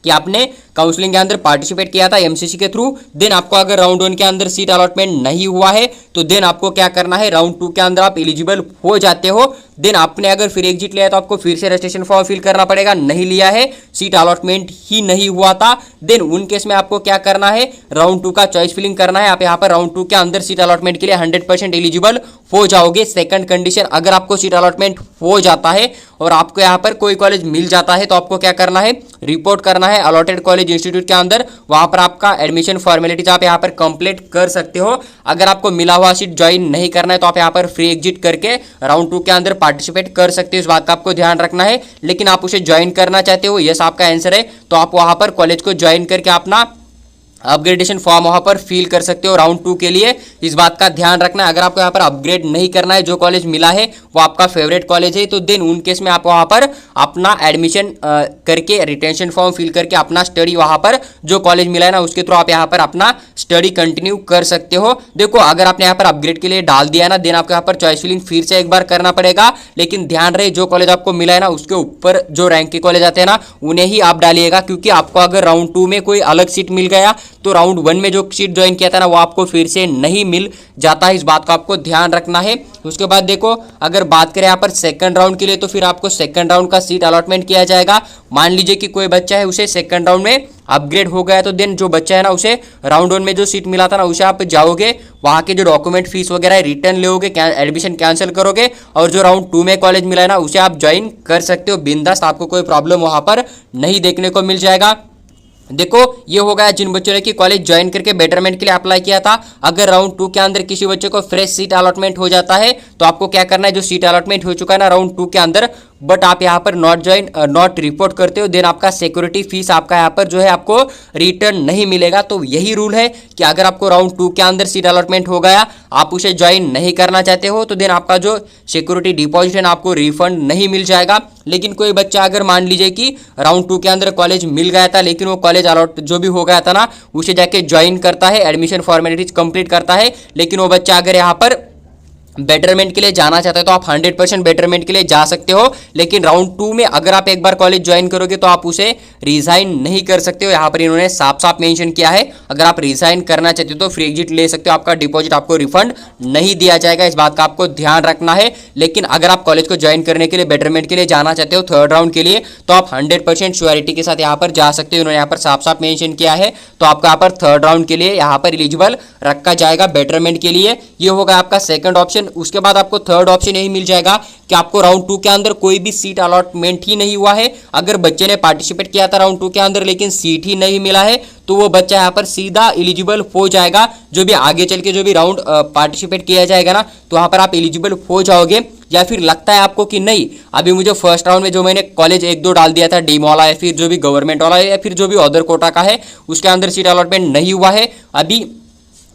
A: कि आपने काउंसलिंग के अंदर पार्टिसिपेट किया था एमसीसी के थ्रू, देन आपको अगर राउंड 1 के अंदर सीट अलॉटमेंट नहीं हुआ है तो देन आपको क्या करना है, राउंड 2 के अंदर आप एलिजिबल हो जाते हो। देन आपने अगर फिर एग्जिट लिया तो आपको फिर से रजिस्ट्रेशन फॉर्म फिल करना पड़ेगा, नहीं लिया है, सीट अलॉटमेंट ही नहीं हुआ था, देन उन केस में आपको क्या करना है, राउंड 2 का चॉइस फिलिंग करना है। आप यहाँ पर राउंड 2 के अंदर सीट अलॉटमेंट के लिए 100% एलिजिबल हो जाओगे। सेकंड कंडीशन, अगर आपको सीट अलॉटमेंट हो जाता है और आपको यहाँ पर कोई कॉलेज मिल जाता है तो आपको क्या करना है, रिपोर्ट करना है अलॉटेड कॉलेज इंस्टीट्यूट के अंदर, वहां पर आपका एडमिशन फॉर्मेलिटीज आप यहाँ पर कंप्लीट कर सकते हो। अगर आपको मिला हुआ सीट ज्वाइन नहीं करना है तो आप यहाँ पर फ्री एग्जिट करके राउंड 2 के अंदर पार्टिसिपेट कर सकते हो, इस बात का आपको ध्यान रखना है। लेकिन आप उसे ज्वाइन करना चाहते हो, यस आपका आंसर है, तो आप वहां पर कॉलेज को ज्वाइन करके अपना अपग्रेडेशन फॉर्म वहां पर फिल कर सकते हो राउंड 2 के लिए, इस बात का ध्यान रखना है। अगर आपको यहाँ पर अपग्रेड नहीं करना है, जो कॉलेज मिला है वो आपका फेवरेट कॉलेज है, तो देन उन केस में आप वहां पर अपना एडमिशन करके रिटेंशन फॉर्म फिल करके अपना स्टडी वहां पर जो कॉलेज मिला है ना उसके थ्रू आप यहाँ पर अपना स्टडी कंटिन्यू कर सकते हो। देखो अगर आपने यहाँ पर अपग्रेड के लिए डाल दिया ना, देन आपको यहाँ पर चॉइस फिलिंग फिर से एक बार करना पड़ेगा। लेकिन ध्यान रहे जो कॉलेज आपको मिला है ना उसके ऊपर जो रैंक के कॉलेज आते हैं ना उन्हें ही आप डालिएगा, क्योंकि आपको अगर राउंड 2 में कोई अलग सीट मिल गया तो राउंड 1 में जो सीट ज्वाइन किया था ना वो आपको फिर से नहीं मिल जाता है, इस बात का आपको ध्यान रखना है। उसके बाद देखो अगर बात करें यहाँ पर सेकंड राउंड के लिए, तो फिर आपको सेकंड राउंड का सीट अलॉटमेंट किया जाएगा। मान लीजिए कि कोई बच्चा है उसे सेकंड राउंड में अपग्रेड हो गया, तो देन जो बच्चा है ना उसे राउंड 1 में जो सीट मिला था ना उसे आप जाओगे, वहां के जो डॉक्यूमेंट फीस वगैरह रिटर्न लोगे, एडमिशन कैंसिल करोगे और जो राउंड 2 में कॉलेज मिला है ना उसे आप ज्वाइन कर सकते हो बिंदास, आपको कोई प्रॉब्लम वहां पर नहीं देखने को मिल जाएगा। देखो ये हो गया जिन बच्चों ने कि कॉलेज ज्वाइन करके बेटरमेंट के लिए अप्लाई किया था। अगर राउंड 2 के अंदर किसी बच्चे को फ्रेश सीट अलॉटमेंट हो जाता है तो आपको क्या करना है, जो सीट अलॉटमेंट हो चुका है ना राउंड 2 के अंदर, बट आप यहाँ पर नॉट रिपोर्ट करते हो, देन आपका सिक्योरिटी फीस आपका यहाँ पर जो है आपको रिटर्न नहीं मिलेगा। तो यही रूल है कि अगर आपको राउंड 2 के अंदर सीट अलॉटमेंट हो गया, आप उसे ज्वाइन नहीं करना चाहते हो, तो देन आपका जो सिक्योरिटी डिपॉजिट है ना आपको रिफंड नहीं मिल जाएगा। लेकिन कोई बच्चा अगर मान लीजिए कि राउंड 2 के अंदर कॉलेज मिल गया था, लेकिन वो कॉलेज अलॉट जो भी हो गया था ना उसे जाके ज्वाइन करता है, एडमिशन फॉर्मेलिटीज कंप्लीट करता है, लेकिन वो बच्चा अगर यहाँ पर बेटरमेंट के लिए जाना चाहते हैं तो आप 100% बेटरमेंट के लिए जा सकते हो। लेकिन राउंड 2 में अगर आप एक बार कॉलेज ज्वाइन करोगे तो आप उसे रिजाइन नहीं कर सकते हो। यहाँ पर इन्होंने साफ साफ मेंशन किया है, अगर आप रिजाइन करना चाहते हो तो फ्री एग्जिट ले सकते हो, आपका डिपॉजिट आपको रिफंड नहीं दिया जाएगा, इस बात का आपको ध्यान रखना है। लेकिन अगर आप कॉलेज को ज्वाइन करने के लिए बेटरमेंट के लिए जाना चाहते हो थर्ड राउंड के लिए, तो आप 100% श्योरिटी के साथ यहाँ पर जा सकते हो। इन्होंने यहाँ पर साफ साफ मेंशन किया है, तो आपका यहाँ पर थर्ड राउंड के लिए यहाँ पर एलिजिबल रखा जाएगा बेटरमेंट के लिए। ये होगा आपका सेकंड ऑप्शन। उसके बाद आपको थर्ड ऑप्शन यही मिल जाएगा कि आपको राउंड 2 के अंदर कोई भी सीट अलॉटमेंट ही नहीं हुआ है, अगर बच्चे ने पार्टिसिपेट किया था राउंड 2 के अंदर लेकिन सीट ही नहीं मिला है, तो वो बच्चा यहाँ पर सीधा एलिजिबल हो जाएगा। जो भी आगे चल के जो भी राउंड पार्टिसिपेट किया जाएगा ना, तो वहाँ पर आप एलिजिबल हो जाओगे। या फिर लगता है आपको कि नहीं अभी मुझे फर्स्ट राउंड में जो मैंने कॉलेज 1-2 डाल दिया था, डीम वाला या फिर जो भी गवर्नमेंट वाला है या फिर जो भी अदर कोटा का है, उसके अंदर सीट अलॉटमेंट नहीं हुआ है, अभी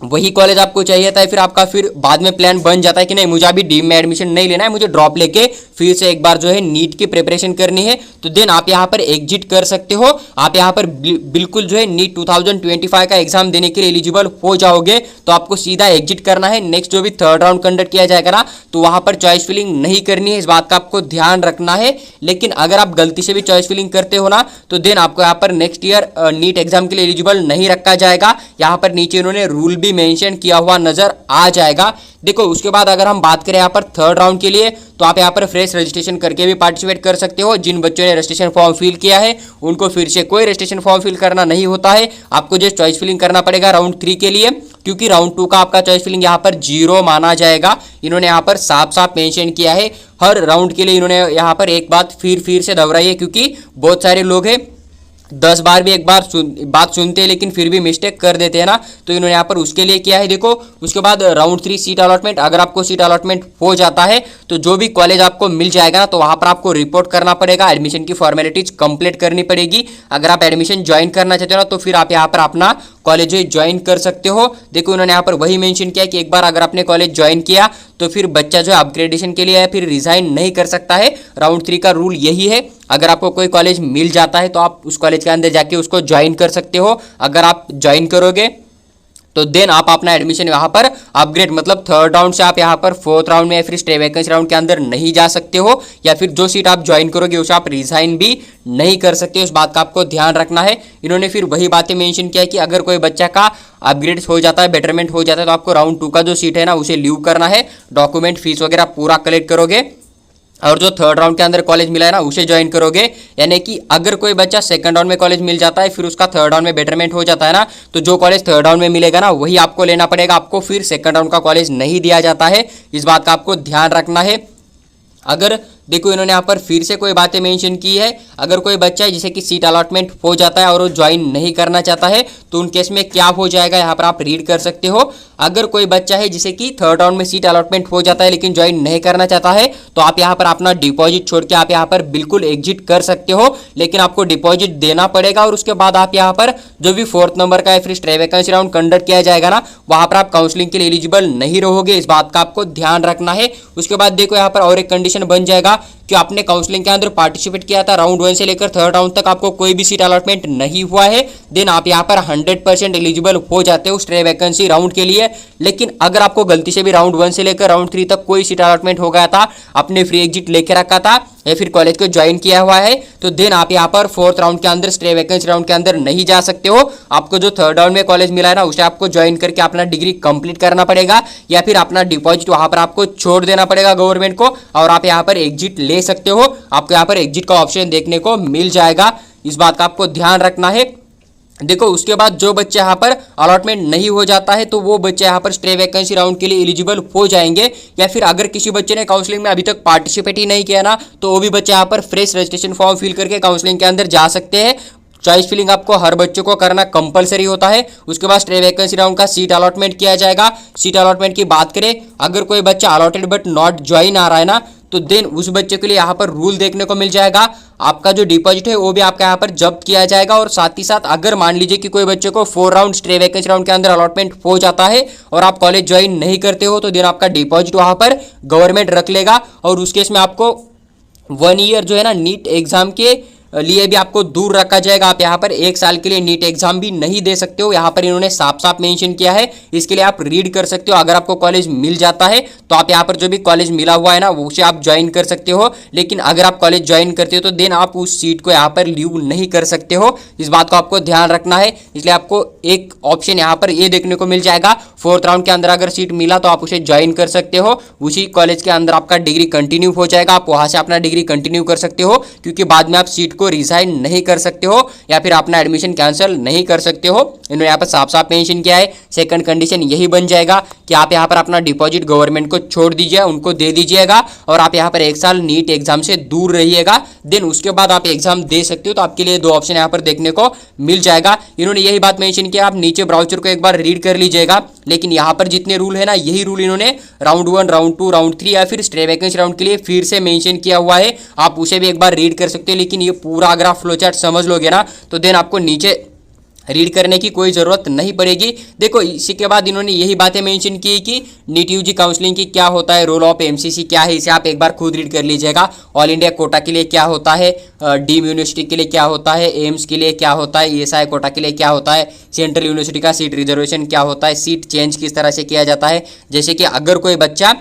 A: वही कॉलेज आपको चाहिए था, फिर आपका फिर बाद में प्लान बन जाता है कि नहीं मुझे अभी डीम में एडमिशन नहीं लेना है, मुझे ड्रॉप लेके फिर से एक बार जो है नीट की प्रिपरेशन करनी है, तो देन आप यहाँ पर एग्जिट कर सकते हो। आप यहाँ पर बिल्कुल जो है नीट 2025 का एग्जाम देने के लिए एलिजिबल हो जाओगे, तो आपको सीधा एग्जिट करना है। नेक्स्ट जो भी थर्ड राउंड कंडक्ट किया जाएगा ना, तो वहां पर चॉइस फिलिंग नहीं करनी है, इस बात का आपको ध्यान रखना है। लेकिन अगर आप गलती से भी चॉइस फिलिंग करते हो ना, तो देन आपको यहाँ पर नेक्स्ट ईयर नीट एग्जाम के लिए एलिजिबल नहीं रखा जाएगा। यहाँ पर नीचे इन्होंने रूल भी मेंशन किया हुआ नजर आ जाएगा। देखो उसके बाद अगर हम बात करें यहाँ पर थर्ड राउंड के लिए, तो आप यहाँ पर फ्रेश रजिस्ट्रेशन करके भी पार्टिसिपेट कर सकते हो। जिन बच्चों ने रजिस्ट्रेशन फॉर्म फिल किया है उनको फिर से कोई रजिस्ट्रेशन फॉर्म फिल करना नहीं होता है, आपको जो चॉइस फिलिंग करना पड़ेगा राउंड 3 के लिए, क्योंकि राउंड 2 का आपका चॉइस फिलिंग यहाँ पर 0 माना जाएगा। इन्होंने यहाँ पर साफ साफ मेंशन किया है, हर राउंड के लिए इन्होंने यहाँ पर एक बात फिर से दोहराई है, क्योंकि बहुत सारे लोग हैं 10 बार भी एक बार बात सुनते हैं लेकिन फिर भी मिस्टेक कर देते हैं ना, तो इन्होंने यहाँ पर उसके लिए किया है। देखो उसके बाद राउंड 3 सीट अलॉटमेंट, अगर आपको सीट अलॉटमेंट हो जाता है तो जो भी कॉलेज आपको मिल जाएगा ना, तो वहाँ पर आपको रिपोर्ट करना पड़ेगा, एडमिशन की फॉर्मेलिटीज कंप्लीट करनी पड़ेगी। अगर आप एडमिशन ज्वाइन करना चाहते हो ना, तो फिर आप यहाँ पर अपना कॉलेज ज्वाइन कर सकते हो। देखो उन्होंने यहाँ पर वही मेंशन किया कि एक बार अगर आपने कॉलेज ज्वाइन किया तो फिर बच्चा जो है अपग्रेडेशन के लिए फिर रिजाइन नहीं कर सकता है। राउंड 3 का रूल यही है, अगर आपको कोई कॉलेज मिल जाता है तो आप उस कॉलेज के अंदर जाके उसको ज्वाइन कर सकते हो। अगर आप ज्वाइन करोगे तो देन आप अपना एडमिशन यहाँ पर अपग्रेड, मतलब थर्ड राउंड से आप यहाँ पर फोर्थ राउंड में या फिर स्टे वैकेंसी राउंड के अंदर नहीं जा सकते हो, या फिर जो सीट आप ज्वाइन करोगे उसे आप रिजाइन भी नहीं कर सकते हो, इस बात का आपको ध्यान रखना है। इन्होंने फिर वही बातें मेंशन किया है कि अगर कोई बच्चा का अपग्रेड हो जाता है, बेटरमेंट हो जाता है, तो आपको राउंड 2 का जो सीट है ना उसे लीव करना है, डॉक्यूमेंट फीस वगैरह पूरा कलेक्ट करोगे और जो थर्ड राउंड के अंदर कॉलेज मिला है ना उसे ज्वाइन करोगे। यानी कि अगर कोई बच्चा सेकंड राउंड में कॉलेज मिल जाता है फिर उसका थर्ड राउंड में बेटरमेंट हो जाता है ना, तो जो कॉलेज थर्ड राउंड में मिलेगा ना वही आपको लेना पड़ेगा, आपको फिर सेकंड राउंड का कॉलेज नहीं दिया जाता है, इस बात का आपको ध्यान रखना है। अगर देखो इन्होंने यहाँ पर फिर से कोई बातें मेंशन की है, अगर कोई बच्चा है जिसे कि सीट अलॉटमेंट हो जाता है और वो ज्वाइन नहीं करना चाहता है तो उन केस में क्या हो जाएगा, यहाँ पर आप रीड कर सकते हो। अगर कोई बच्चा है जिसे कि थर्ड राउंड में सीट अलॉटमेंट हो जाता है लेकिन ज्वाइन नहीं करना चाहता है, तो आप यहाँ पर अपना डिपॉजिट छोड़ के आप यहाँ पर बिल्कुल एग्जिट कर सकते हो, लेकिन आपको डिपॉजिट देना पड़ेगा। और उसके बाद आप यहाँ पर जो भी फोर्थ नंबर का या फिर स्टे वैकेंसी राउंड कंडक्ट किया जाएगा ना, वहाँ पर आप काउंसलिंग के लिए एलिजिबल नहीं रहोगे, इस बात का आपको ध्यान रखना है। उसके बाद देखो यहाँ पर और एक कंडीशन बन जाएगा कि आपने काउंसलिंग के अंदर पार्टिसिपेट किया था, राउंड 1 से लेकर थर्ड राउंड तक आपको कोई भी सीट अलॉटमेंट नहीं हुआ है, देन आप यहाँ पर 100% एलिजिबल हो जाते हो स्टे वैकेंसी राउंड के लिए। लेकिन अगर आपको गलती से भी राउंड 1 से लेकर राउंड 3 तक कोई सीट अलॉटमेंट हो गया था, आपने फ्री एग्जिट लेके रखा था या फिर कॉलेज को ज्वाइन किया हुआ है, तो देन आप यहाँ पर फोर्थ राउंड के अंदर स्टे वैकेंसी राउंड के अंदर नहीं जा सकते हो। आपको जो थर्ड राउंड में कॉलेज मिला है ना उसे आपको ज्वाइन करके अपना डिग्री कंप्लीट करना पड़ेगा, या फिर अपना डिपॉजिट वहां पर आपको छोड़ देना पड़ेगा गवर्नमेंट को, और आप यहाँ पर एग्जिट ले सकते हो। आपको यहाँ पर एग्जिट का ऑप्शन देखने को मिल जाएगा, इस बात का आपको ध्यान रखना है। देखो उसके बाद जो बच्चे यहाँ पर अलॉटमेंट नहीं हो जाता है तो वो बच्चे यहाँ पर स्टे वैकेंसी राउंड के लिए एलिजिबल हो जाएंगे, या फिर अगर किसी बच्चे ने काउंसलिंग में अभी तक पार्टिसिपेट ही नहीं किया ना, तो वो भी बच्चे यहाँ पर फ्रेश रजिस्ट्रेशन फॉर्म फिल करके काउंसलिंग के अंदर जा सकते हैं। चॉइस फिलिंग आपको हर बच्चे को करना कंपलसरी होता है। उसके बाद स्ट्रे वैकेंसी राउंड का सीट अलॉटमेंट किया जाएगा। सीट अलॉटमेंट की बात करें, अगर कोई बच्चा अलॉटेड बट नॉट ज्वाइन आ रहा है ना, तो देन उस बच्चे के लिए यहाँ पर रूल देखने को मिल जाएगा। आपका जो डिपॉजिट है वो भी आपका यहाँ पर जब्त किया जाएगा। और साथ ही साथ अगर मान लीजिए कि कोई बच्चे को 4 राउंड स्ट्रे वैकेंसी राउंड के अंदर अलॉटमेंट हो जाता है और आप कॉलेज ज्वाइन नहीं करते हो, तो देन आपका डिपॉजिट वहाँ पर गवर्नमेंट रख लेगा। और उस केस में आपको 1 ईयर जो है ना नीट एग्जाम के लिए भी आपको दूर रखा जाएगा। आप यहाँ पर 1 साल के लिए नीट एग्जाम भी नहीं दे सकते हो। यहाँ पर इन्होंने साफ साफ मेंशन किया है, इसके लिए आप रीड कर सकते हो। अगर आपको कॉलेज मिल जाता है तो आप यहाँ पर जो भी कॉलेज मिला हुआ है ना उसे आप ज्वाइन कर सकते हो। लेकिन अगर आप कॉलेज ज्वाइन करते हो तो देन आप उस सीट को यहाँ पर लीव नहीं कर सकते हो। इस बात को आपको ध्यान रखना है। इसलिए आपको एक ऑप्शन यहाँ पर ये देखने को मिल जाएगा, 4th राउंड के अंदर अगर सीट मिला तो आप उसे ज्वाइन कर सकते हो। उसी कॉलेज के अंदर आपका डिग्री कंटिन्यू हो जाएगा, आप वहाँ से अपना डिग्री कंटिन्यू कर सकते हो, क्योंकि बाद में आप सीट को रिजाइन नहीं कर सकते हो या फिर अपना एडमिशन कैंसिल नहीं कर सकते हो। इन्होंने यहाँ पर साफ साफ मेंशन किया है। सेकंड कंडीशन यही बन जाएगा कि आप यहाँ पर अपना डिपॉजिट गवर्नमेंट को छोड़ दीजिए, उनको दे दीजिएगा और आप यहाँ पर 1 साल नीट एग्जाम से दूर रहिएगा। देन उसके बाद आप एग्जाम दे सकते हो। तो आपके लिए 2 ऑप्शन यहाँ पर देखने को मिल जाएगा। इन्होंने यही बात मेंशन किया, आप नीचे ब्राउचर को एक बार रीड कर लीजिएगा। लेकिन यहाँ पर जितने रूल है ना, यही रूल इन्होंने राउंड 1, राउंड 2, राउंड 3 या फिर स्ट्रे वैकेंसी राउंड के लिए फिर से मेंशन किया हुआ है। आप उसे भी एक बार रीड कर सकते हो। लेकिन ये पूरा अगर आप फ्लो चार्ट समझ लोगे ना तो देन आपको नीचे रीड करने की कोई ज़रूरत नहीं पड़ेगी। देखो इसी के बाद इन्होंने यही बातें मेंशन की कि नीट यूजी काउंसलिंग की क्या होता है, रोल ऑफ एमसीसी क्या है, इसे आप एक बार खुद रीड कर लीजिएगा। ऑल इंडिया कोटा के लिए क्या होता है, डीम यूनिवर्सिटी के लिए क्या होता है, एम्स के लिए क्या होता है, ईएसआई कोटा के लिए क्या होता है, सेंट्रल यूनिवर्सिटी का सीट रिजर्वेशन क्या होता है, सीट चेंज किस तरह से किया जाता है। जैसे कि अगर कोई बच्चा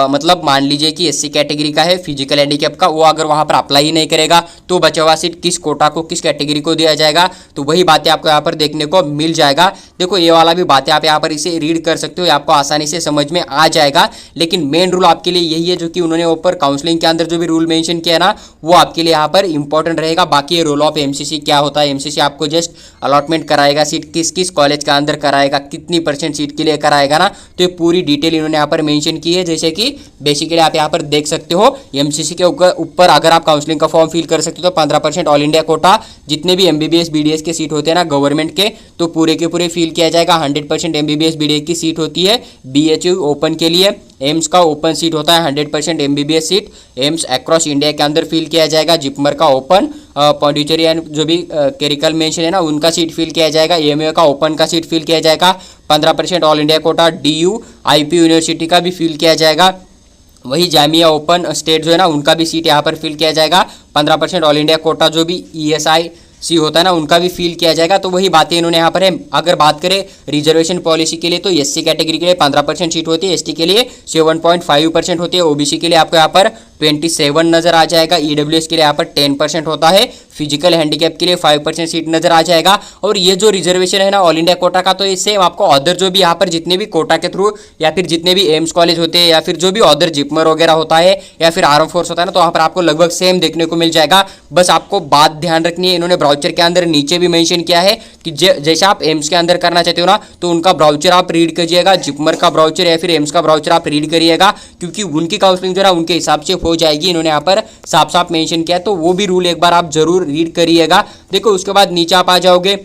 A: मतलब मान लीजिए कि एससी कैटेगरी का है, फिजिकल हैंडीकैप का, वो अगर वहाँ पर अप्लाई ही नहीं करेगा तो बचा हुआ सीट किस कोटा को, किस कैटेगरी को दिया जाएगा, तो वही बातें आपको यहाँ पर देखने को मिल जाएगा। देखो ये वाला भी बातें आप यहाँ पर इसे रीड कर सकते हो, आपको आसानी से समझ में आ जाएगा। लेकिन मेन रूल आपके लिए यही है जो कि उन्होंने ऊपर काउंसलिंग के अंदर जो भी रूल मेंशन किया ना वो आपके लिए यहाँ पर इंपॉर्टेंट रहेगा। बाकी ये रोल ऑफ एमसीसी क्या होता है, एमसीसी आपको जस्ट अलॉटमेंट कराएगा, सीट किस किस कॉलेज के अंदर कराएगा, कितनी % सीट के लिए कराएगा ना, तो ये पूरी डिटेल इन्होंने यहाँ पर मेंशन की है। जैसे कि बेसिकली आप यहाँ पर देख सकते हो एमसीसी के ऊपर अगर आप काउंसलिंग का फॉर्म फिल कर सकते हो तो 15% ऑल इंडिया कोटा जितने भी एमबीबीएस बीडीएस के सीट होते हैं ना गवर्नमेंट के, तो पूरे के पूरे फिल किया जाएगा। 100% एमबीबीएस बीडीएस की सीट होती है बीएचयू ओपन के लिए। एम्स का ओपन सीट होता है 100% MBBS seat, AIIMS across India के अंदर फिल किया जाएगा। जिपमर का ओपन, पॉन्डिचेरी एंड जो भी केरिकल मेंशन है ना उनका सीट फिल किया जाएगा। एएमयू का ओपन का सीट फिल किया जाएगा। 15% all India quota DU IP university का भी फिल किया जाएगा। वही जामिया ओपन स्टेट जो है ना उनका भी सीट यहाँ पर फिल किया जाएगा। 15% ऑल इंडिया कोटा जो भी ईएसआई सी होता है ना उनका भी फिल किया जाएगा। तो वही बातें इन्होंने यहाँ पर है। अगर बात करें रिजर्वेशन पॉलिसी के लिए तो एससी कैटेगरी के लिए 15% सीट होती है, एसटी के लिए 7.5% होती है, ओबीसी के लिए आपको यहाँ पर 27 नजर आ जाएगा, ईडब्ल्यूएस के लिए यहाँ पर 10% होता है, फिजिकल हैंडीकैप के लिए 5% सीट नजर आ जाएगा। और ये जो रिजर्वेशन है ना ऑल इंडिया कोटा का, तो ये सेम आपको अदर जो भी यहाँ पर जितने भी कोटा के थ्रू या फिर जितने भी एम्स कॉलेज होते हैं या फिर जो भी अदर जिपमर वगैरह होता है या फिर आर्म फोर्स होता है ना, तो वहाँ पर आपको लगभग सेम देखने को मिल जाएगा। बस आपको बात ध्यान रखनी है, इन्होंने ब्राउचर के अंदर नीचे भी मेंशन किया है कि जैसे आप एम्स के अंदर करना चाहते हो ना तो उनका ब्राउचर आप रीड करिएगा, जिपमर का ब्राउचर या फिर एम्स का ब्राउचर आप रीड करिएगा, क्योंकि उनकी काउंसलिंग जो है उनके हिसाब से हो जाएगी। इन्होंने यहाँ पर साफ साफ मेंशन किया है, तो वो भी रूल एक बार आप जरूर रीड करिएगा। देखो उसके बाद नीचे आप आ जाओगे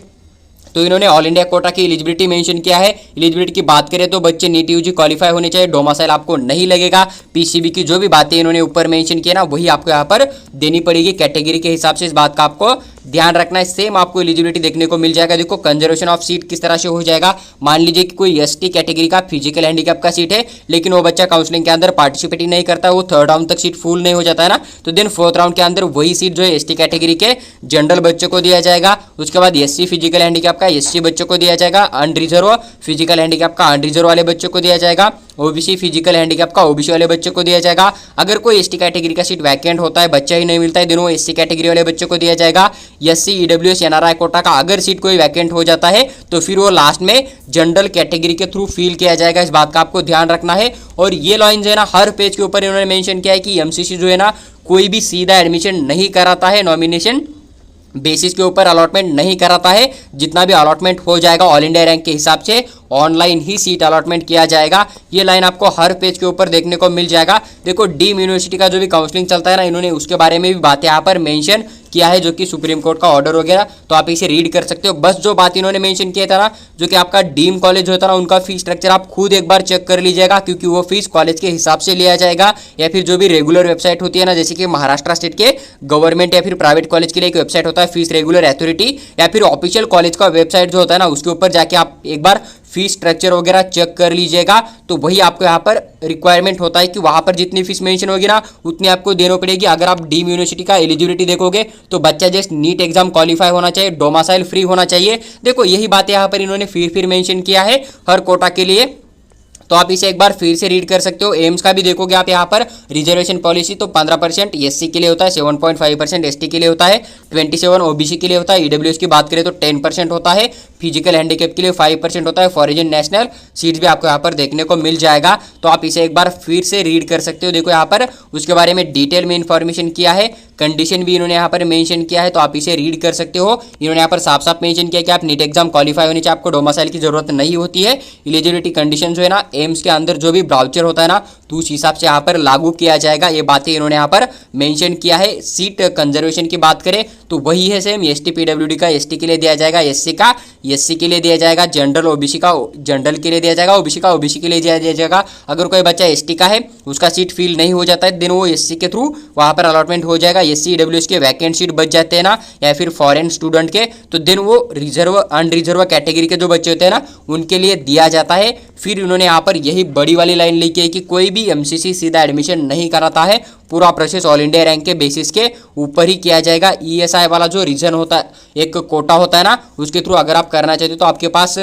A: तो इन्होंने ऑल इंडिया कोटा की एलिजिबिलिटी मेंशन किया है। एलिजिबिलिटी की बात करें तो बच्चे नीट यूजी क्वालिफाई होने चाहिए, डोमासाइल आपको नहीं लगेगा। पीसीबी की जो भी बातें इन्होंने ऊपर मेंशन किया ना वही आपको यहाँ पर देनी पड़ेगी कैटेगरी के हिसाब से। इस बात का आपको ध्यान रखना है। सेम आपको एलिजिबिलिटी देखने को मिल जाएगा। देखो कंजर्वेशन ऑफ सीट किस तरह से हो जाएगा। मान लीजिए कि कोई एसटी कैटेगरी का फिजिकल हैंडीकैप का सीट है लेकिन वो बच्चा काउंसलिंग के अंदर पार्टिसिपेट ही नहीं करता, वो 3rd राउंड तक सीट फुल नहीं हो जाता है ना, तो देन 4th राउंड के अंदर वही सीट जो है एसटी कैटेगरी के जनरल बच्चों को दिया जाएगा। उसके बाद एससी फिजिकल हैंडीकैप का एससी बच्चों को दिया जाएगा, अनरिजर्व फिजिकल हैंडीकैप का अनरिजर्व वाले बच्चों को दिया जाएगा, ओबीसी फिजिकल हैंडीकैप का ओबीसी वाले बच्चों को दिया जाएगा। अगर कोई एसटी कैटेगरी का सीट वैकेंट होता है, बच्चा ही नहीं मिलता है, दोनों एससी कैटेगरी वाले बच्चों को दिया जाएगा। एससी ईडब्ल्यूएस एनआरआई कोटा का अगर सीट कोई वैकेंट हो जाता है तो फिर वो लास्ट में जनरल कैटेगरी के थ्रू फिल किया जाएगा। इस बात का आपको ध्यान रखना है। और ये लाइन जो है ना हर पेज के ऊपर इन्होंने मेंशन किया है कि एमसीसी जो है ना कोई भी सीधा एडमिशन नहीं कराता है, नॉमिनेशन बेसिस के ऊपर अलॉटमेंट नहीं कराता है। जितना भी अलॉटमेंट हो जाएगा ऑल इंडिया रैंक के हिसाब से ऑनलाइन ही सीट अलॉटमेंट किया जाएगा। ये लाइन आपको हर पेज के ऊपर देखने को मिल जाएगा। देखो डीम यूनिवर्सिटी का जो भी काउंसलिंग चलता है ना, इन्होंने उसके बारे में भी बातें यहाँ पर मेंशन किया है, जो कि सुप्रीम कोर्ट का ऑर्डर वगैरह, तो आप इसे रीड कर सकते हो। बस जो बात इन्होंने मेंशन किया था ना, जो कि आपका डीम कॉलेज होता है ना, उनका फीस स्ट्रक्चर आप खुद एक बार चेक कर लीजिएगा, क्योंकि वो फीस कॉलेज के हिसाब से लिया जाएगा, या फिर जो भी रेगुलर वेबसाइट होती है ना, जैसे कि महाराष्ट्र स्टेट के गवर्नमेंट या फिर प्राइवेट कॉलेज के लिए एक वेबसाइट होता है फीस रेगुलर अथॉरिटी, या फिर ऑफिशियल कॉलेज का वेबसाइट जो होता है ना, उसके ऊपर जाके आप एक बार फीस स्ट्रक्चर वगैरह चेक कर लीजिएगा। तो वही आपको यहाँ पर रिक्वायरमेंट होता है कि वहाँ पर जितनी फीस मेंशन होगी ना, उतनी आपको देनी पड़ेगी। अगर आप डीम यूनिवर्सिटी का एलिजिबिलिटी देखोगे तो बच्चा जस्ट नीट एग्जाम क्वालिफाई होना चाहिए, डोमासाइल फ्री होना चाहिए। देखो यही बातें यहाँ पर इन्होंने फिर मेंशन किया है हर कोटा के लिए, तो आप इसे एक बार फिर से रीड कर सकते हो। एम्स का भी देखोगे आप यहाँ पर रिजर्वेशन पॉलिसी, तो 15% एससी के लिए होता है, 7.5% एसटी के लिए होता है, 27 ओबीसी के लिए होता है, ईडब्ल्यूएस की बात करें तो 10% होता है, फिजिकल हैंडीकैप के लिए 5% होता है, फॉरेन नेशनल सीट्स भी आपको यहाँ पर देखने को मिल जाएगा। तो आप इसे एक बार फिर से रीड कर सकते हो। देखो यहाँ पर उसके बारे में डिटेल में इंफॉर्मेशन किया है, कंडीशन भी इन्होंने यहाँ पर मेंशन किया है, तो आप इसे रीड कर सकते हो। इन्होंने यहाँ पर साफ साफ मेंशन किया कि आप नीट एग्जाम क्वालिफाई होने चाहिए, आपको डोमासाइल की जरूरत नहीं होती है। एलिजिबिलिटी कंडीशन जो है ना, एम्स के अंदर जो भी ब्राउचर होता है ना, तो उस हिसाब से यहाँ पर लागू किया जाएगा। ये बातें इन्होंने यहाँ पर मेंशन किया है। सीट कंजर्वेशन की बात करें तो वही है सेम, एसटी पीडब्ल्यूडी का एसटी के लिए दिया जाएगा, एससी का एससी के लिए दिया जाएगा, जनरल ओबीसी का जनरल के लिए दिया जाएगा, ओबीसी का ओबीसी के लिए दिया जाएगा। अगर कोई बच्चा एसटी का है, उसका सीट फिल नहीं हो जाता है, देन वो एससी के थ्रू वहाँ पर अलॉटमेंट हो जाएगा। एससी ईडब्ल्यूएस के वैकेंट सीट बच जाते हैं ना, या फिर फॉरेन स्टूडेंट के, तो देन वो रिजर्व अनरिजर्व कैटेगरी के जो बच्चे होते हैं ना, उनके लिए दिया जाता है। फिर इन्होंने यहाँ पर यही बड़ी वाली लाइन लिखी है कि कोई भी एमसीसी सीधा एडमिशन नहीं कराता है, पूरा प्रोसेस ऑल इंडिया रैंक के बेसिस के ऊपर ही किया जाएगा। ईएसआई वाला जो रीजन होता है, एक कोटा होता है ना, उसके थ्रू अगर आप करना चाहते हो तो आपके पास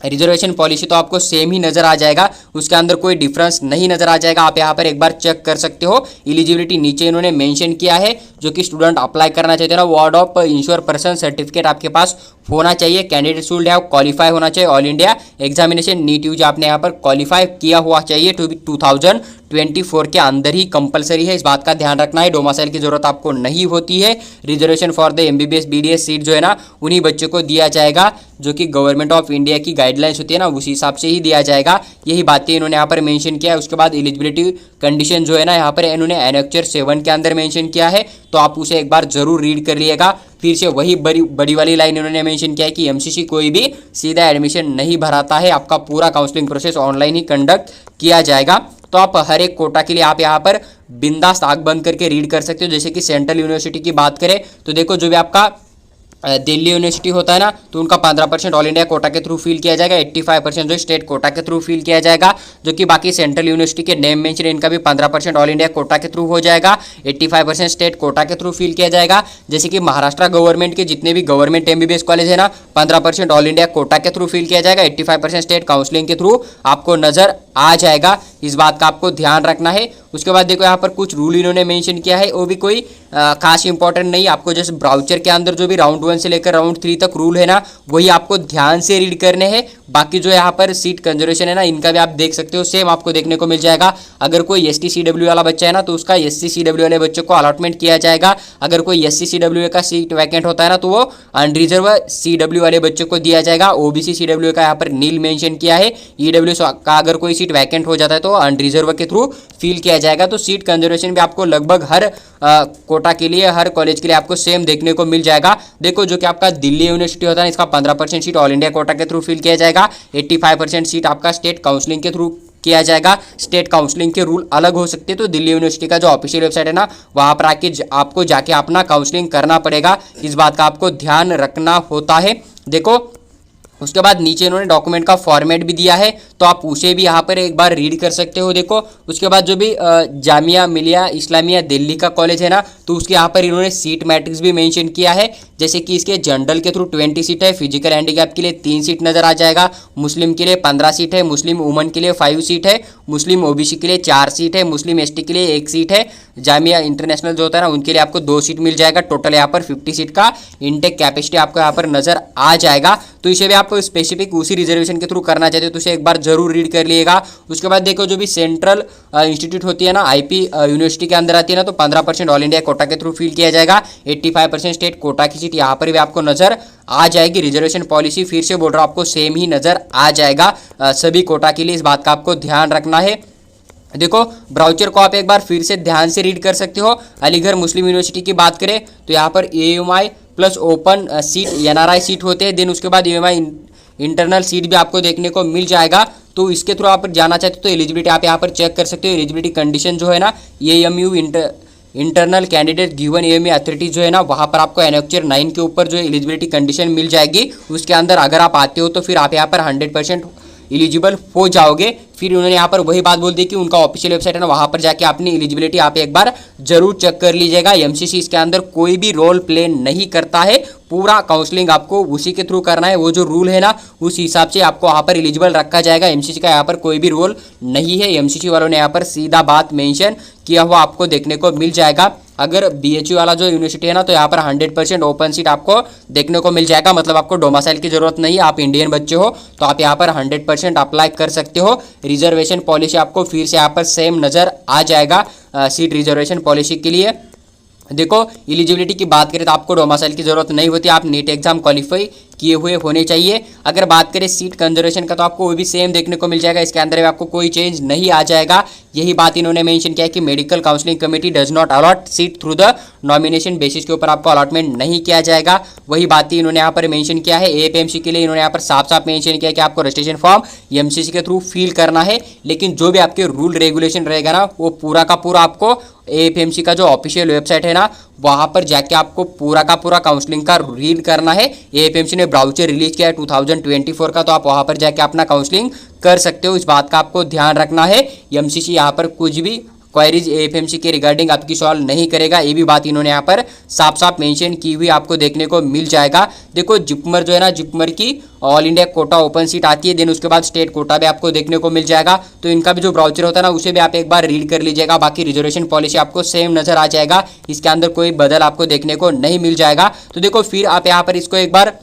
A: रिजर्वेशन पॉलिसी तो आपको सेम ही नजर आ जाएगा, उसके अंदर कोई डिफरेंस नहीं नजर आ जाएगा। आप यहाँ पर एक बार चेक कर सकते हो। एलिजिबिलिटी नीचे इन्होंने मेंशन किया है, जो कि स्टूडेंट अप्लाई करना चाहते हैं ना, ward of ensure person certificate आपके पास होना चाहिए। कैंडिडेट शुड हैव क्वालिफाई होना चाहिए all India examination NEET UG, आपने यहाँ पर क्वालिफाई किया हुआ चाहिए 2024 के अंदर ही कंपलसरी है, इस बात का ध्यान रखना है। डोमासाइल की जरूरत आपको नहीं होती है। Reservation for the MBBS BDS seat जो है ना, उन्हीं बच्चों को दिया जाएगा, जो कि गवर्नमेंट ऑफ इंडिया की गाइडलाइंस होती है ना, उस हिसाब से ही दिया जाएगा। यही बातें इन्होंने यहाँ पर मेंशन किया है। उसके बाद एलिजिबिलिटी कंडीशन जो है ना, यहाँ पर इन्होंने एनेक्चर 7 के अंदर मेंशन किया है, तो आप उसे एक बार जरूर रीड कर लिएगा। फिर से वही बड़ी वाली लाइन इन्होंने मेंशन किया है कि एमसीसी कोई भी सीधा एडमिशन नहीं भराता है, आपका पूरा काउंसलिंग प्रोसेस ऑनलाइन ही कंडक्ट किया जाएगा। तो आप हर एक कोटा के लिए आप यहाँ पर बिंदास आंख बंद करके रीड कर सकते हो। जैसे कि सेंट्रल यूनिवर्सिटी की बात करें तो देखो, जो भी आपका दिल्ली यूनिवर्सिटी होता है ना, तो उनका 15% ऑल इंडिया कोटा के थ्रू फिल किया जाएगा, 85% जो स्टेट कोटा के थ्रू फिल किया जाएगा। जो कि बाकी सेंट्रल यूनिवर्सिटी के नेम मेंशन, इनका भी 15% ऑल इंडिया कोटा के थ्रू हो जाएगा, 85% स्टेट कोटा के थ्रू फिल किया जाएगा। जैसे कि महाराष्ट्र गवर्नमेंट के जितने भी गवर्नमेंट एमबीबीएस कॉलेज है ना, 15% ऑल इंडिया कोटा के थ्रू फिल किया जाएगा, 85% स्टेट काउंसलिंग के थ्रू आपको नजर आ जाएगा। इस बात का आपको ध्यान रखना है। उसके बाद देखो यहाँ पर कुछ रूल इन्होंने मेंशन किया है, वो भी कोई खास इंपॉर्टेंट नहीं, आपको जैसे ब्राउचर के अंदर जो भी राउंड 1 से लेकर राउंड 3 तक रूल है ना, वही आपको ध्यान से रीड करने हैं। बाकी जो यहाँ पर सीट कंजर्वेशन है ना, इनका भी आप देख सकते हो, सेम आपको देखने को मिल जाएगा। अगर कोई एसटी सीडब्ल्यू वाला बच्चा है ना, तो उसका एससी सीडब्ल्यू वाले बच्चों को अलॉटमेंट किया जाएगा। अगर कोई एससी सीडब्ल्यू का सीट वैकेंट होता है ना, तो वो अनरिजर्व सीडब्ल्यू वाले बच्चों को दिया जाएगा। ओबीसी सीडब्ल्यू का यहाँ पर नील मेंशन किया है। ईडब्ल्यू का अगर कोई सीट वैकेंट हो जाता है तो अनरिजर्व के थ्रू फिल किया जाएगा। तो सीट कंजर्वेशन भी आपको लगभग हर कोटा के लिए, हर कॉलेज के लिए आपको सेम देखने को मिल जाएगा। देखो, जो कि आपका दिल्ली यूनिवर्सिटी होता है, इसका 15% सीट ऑल इंडिया कोटा के थ्रू फिल किया जाएगा, 85% सीट आपका स्टेट काउंसलिंग के थ्रू किया जाएगा। स्टेट काउंसलिंग के रूल अलग हो सकते हैं, तो दिल्ली यूनिवर्सिटी का जो ऑफिशियल वेबसाइट है ना, वहाँ पर आके आपको जाके अपना काउंसलिंग करना पड़ेगा। इस बात का आपको ध्यान रखना होता है। देखो, उसके बाद नीचे इन्होंने डॉक्यूमेंट का फॉर्मेट भी दिया है, तो आप उसे भी यहाँ पर एक बार रीड कर सकते हो। देखो, उसके बाद जो भी जामिया मिलिया इस्लामिया दिल्ली का कॉलेज है ना, तो उसके यहाँ पर इन्होंने सीट मैट्रिक्स भी मेंशन किया है। जैसे कि इसके जनरल के थ्रू 20 सीट है, फिजिकल हैंडीकैप के लिए 3 सीट नजर आ जाएगा, मुस्लिम के लिए 15 सीट है, मुस्लिम वुमन के लिए 5 सीट है, मुस्लिम ओबीसी के लिए 4 सीट है, मुस्लिम एसटी के लिए 1 सीट है, जामिया इंटरनेशनल जो होता है ना, उनके लिए आपको 2 सीट मिल जाएगा। टोटल यहाँ पर 50 सीट का इनटेक कैपेसिटी आपको यहाँ पर नजर आ जाएगा। तो इसे भी आप स्पेसिफिक उसी रिजर्वेशन के थ्रू करना चाहते हो तो उसे एक बार जरूर रीड कर लीजिएगा। उसके बाद देखो जो भी सेंट्रल इंस्टीट्यूट होती है ना, आईपी यूनिवर्सिटी के अंदर आती है ना, तो 15% ऑल इंडिया कोटा के थ्रू फिल किया जाएगा। 85% स्टेट कोटा की सीट यहाँ पर भी आपको नजर आ जाएगी। रिजर्वेशन पॉलिसी फिर से बोल रहा हूँ आपको सेम ही नजर आ जाएगा सभी कोटा के लिए, इस बात का आपको ध्यान रखना है। देखो ब्राउचर को आप एक बार फिर से ध्यान से रीड कर सकते हो। अलीगढ़ मुस्लिम यूनिवर्सिटी की बात करें तो यहाँ पर AUMI plus open seat NRI seat होते हैं। देन उसके बाद AUMI इंटरनल सीट भी आपको देखने को मिल जाएगा। तो इसके थ्रू आप जाना चाहते हो तो एलिजिबिलिटी आप यहाँ पर चेक कर सकते हो। एलिजिबिलिटी कंडीशन जो है ना, AMU internal candidate given AMA authority जो है ना, वहाँ पर आपको एनेक्चर 9 के ऊपर जो एलिजिबिलिटी कंडीशन मिल जाएगी। उसके अंदर अगर आप आते हो तो फिर आप यहाँ पर 100% एलिजिबल हो जाओगे। फिर उन्होंने यहाँ पर वही बात बोल दी कि उनका ऑफिशियल वेबसाइट है ना, वहाँ पर जाके अपनी एलिजिबिलिटी आप एक बार जरूर चेक कर लीजिएगा। MCC इसके अंदर कोई भी रोल प्ले नहीं करता है, पूरा काउंसलिंग आपको उसी के थ्रू करना है। वो जो रूल है ना, उस हिसाब से आपको यहाँ पर एलिजिबल रखा जाएगा। MCC का यहाँ पर कोई भी रोल नहीं है। MCC वालों ने यहाँ पर सीधा बात मेंशन किया हुआ आपको देखने को मिल जाएगा। अगर BHU वाला जो यूनिवर्सिटी है ना, तो यहाँ पर 100% ओपन सीट आपको देखने को मिल जाएगा। मतलब आपको डोमिसाइल की जरूरत नहीं है, आप इंडियन बच्चे हो तो आप यहाँ पर 100% अप्लाई कर सकते हो। रिजर्वेशन पॉलिसी आपको फिर से यहाँ पर सेम नज़र आ जाएगा सीट रिजर्वेशन पॉलिसी के लिए। देखो एलिजिबिलिटी की बात करें तो आपको डोमिसाइल की जरूरत नहीं होती, आप नीट एग्जाम क्वालिफाई किए हुए होने चाहिए। अगर बात करें सीट कंजर्वेशन का तो आपको वो भी सेम देखने को मिल जाएगा। इसके अंदर भी आपको कोई चेंज नहीं आ जाएगा। यही बात इन्होंने मेंशन किया है कि medical counselling committee does not allot seat through the nomination basis के ऊपर आपको अलॉटमेंट नहीं किया जाएगा। वही बात ही इन्होंने यहाँ पर मेंशन किया है। APMC के लिए इन्होंने यहाँ पर साफ साफ मेंशन किया कि आपको रजिस्ट्रेशन फॉर्म MCC के थ्रू फिल करना है। लेकिन जो भी आपके रूल रेगुलेशन रहेगा ना, वो पूरा का पूरा आपको APMC का जो ऑफिशियल वेबसाइट है ना, वहाँ पर जाके आपको पूरा का पूरा काउंसलिंग का रीड करना है। APMC ने ब्राउचर रिलीज किया है 2024 का, तो आप वहाँ पर जाके अपना काउंसलिंग कर सकते हो। इस बात का आपको ध्यान रखना है। MCC यहाँ पर कुछ भी क्वायरीज APMC के रिगार्डिंग आपकी सॉल्व नहीं करेगा। ये भी बात इन्होंने यहाँ पर साफ साफ मेंशन की हुई आपको देखने को मिल जाएगा। देखो जिपमर जो है ना, जिपमर की all India quota open seat आती है। देन उसके बाद स्टेट कोटा भी आपको देखने को मिल जाएगा। तो इनका भी जो ब्राउचर होता है ना, उसे भी आप एक बार रीड कर लीजिएगा। बाकी रिजर्वेशन पॉलिसी आपको सेम नजर आ जाएगा, इसके अंदर कोई बदल आपको देखने को नहीं मिल जाएगा। तो देखो फिर आप यहाँ पर इसको एक बार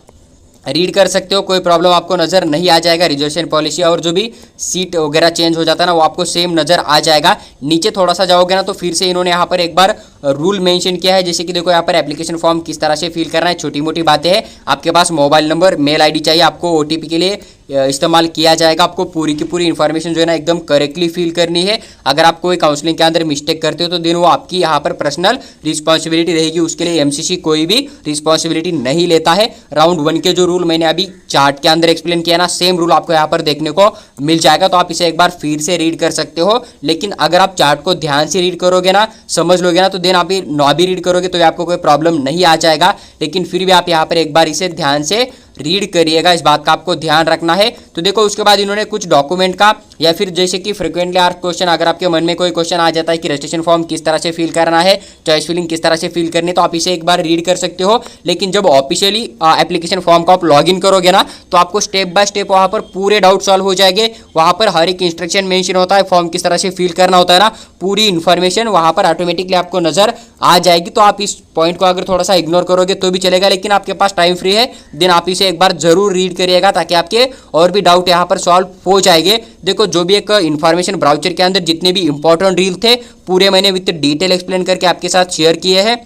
A: रीड कर सकते हो, कोई प्रॉब्लम आपको नज़र नहीं आ जाएगा। रिजर्वेशन पॉलिसी और जो भी सीट वगैरह चेंज हो जाता है ना, वो आपको सेम नज़र आ जाएगा। नीचे थोड़ा सा जाओगे ना तो फिर से इन्होंने यहाँ पर एक बार रूल मेंशन किया है। जैसे कि देखो यहाँ पर एप्लीकेशन फॉर्म किस तरह से फिल करना है, छोटी मोटी बातें हैं। आपके पास मोबाइल नंबर, मेल ID चाहिए, आपको OTP के लिए इस्तेमाल किया जाएगा। आपको पूरी की पूरी इन्फॉर्मेशन जो है ना एकदम करेक्टली फिल करनी है। अगर आप कोई काउंसलिंग के अंदर मिस्टेक करते हो तो देन वो आपकी यहाँ पर पर्सनल रिस्पॉन्सिबिलिटी रहेगी। उसके लिए MCC कोई भी रिस्पॉन्सिबिलिटी नहीं लेता है। राउंड 1 के जो रूल मैंने अभी चार्ट के अंदर एक्सप्लेन किया ना, सेम रूल आपको यहाँ पर देखने को मिल जाएगा। तो आप इसे एक बार फिर से रीड कर सकते हो। लेकिन अगर आप चार्ट को ध्यान से रीड करोगे ना, समझ लोगे ना, तो देन आप ना भी रीड करोगे तो आपको कोई प्रॉब्लम नहीं आ जाएगा। लेकिन फिर भी आप यहाँ पर एक बार इसे ध्यान से रीड करिएगा, इस बात का आपको ध्यान रखना है। तो देखो उसके बाद इन्होंने कुछ डॉक्यूमेंट का, या फिर जैसे कि फ्रिक्वेंटली आस्क्ड क्वेश्चन, अगर आपके मन में कोई क्वेश्चन आ जाता है कि रजिस्ट्रेशन फॉर्म किस तरह से फिल करना है, चॉइस फिलिंग किस तरह से फिल करनी है, तो आप इसे एक बार रीड कर सकते हो। लेकिन जब ऑफिशियली एप्लीकेशन फॉर्म को आप लॉगिन करोगे ना, तो आपको स्टेप बाय स्टेप वहाँ पर पूरे डाउट सॉल्व हो जाएंगे। वहाँ पर हर एक इंस्ट्रक्शन मेंशन होता है, फॉर्म किस तरह से फिल करना होता है ना, पूरी इन्फॉर्मेशन वहाँ पर ऑटोमेटिकली आपको नजर आ जाएगी। तो आप इस पॉइंट को अगर थोड़ा सा इग्नोर करोगे तो भी चलेगा, लेकिन आपके पास टाइम फ्री है, देन आप इसे एक बार जरूर रीड करिएगा ताकि आपके और भी डाउट यहाँ पर सॉल्व हो जाएंगे। देखो जो भी एक इन्फॉर्मेशन ब्राउचर के अंदर जितने भी इंपॉर्टेंट रील थे, पूरे मैंने विद डिटेल एक्सप्लेन करके आपके साथ शेयर किए हैं।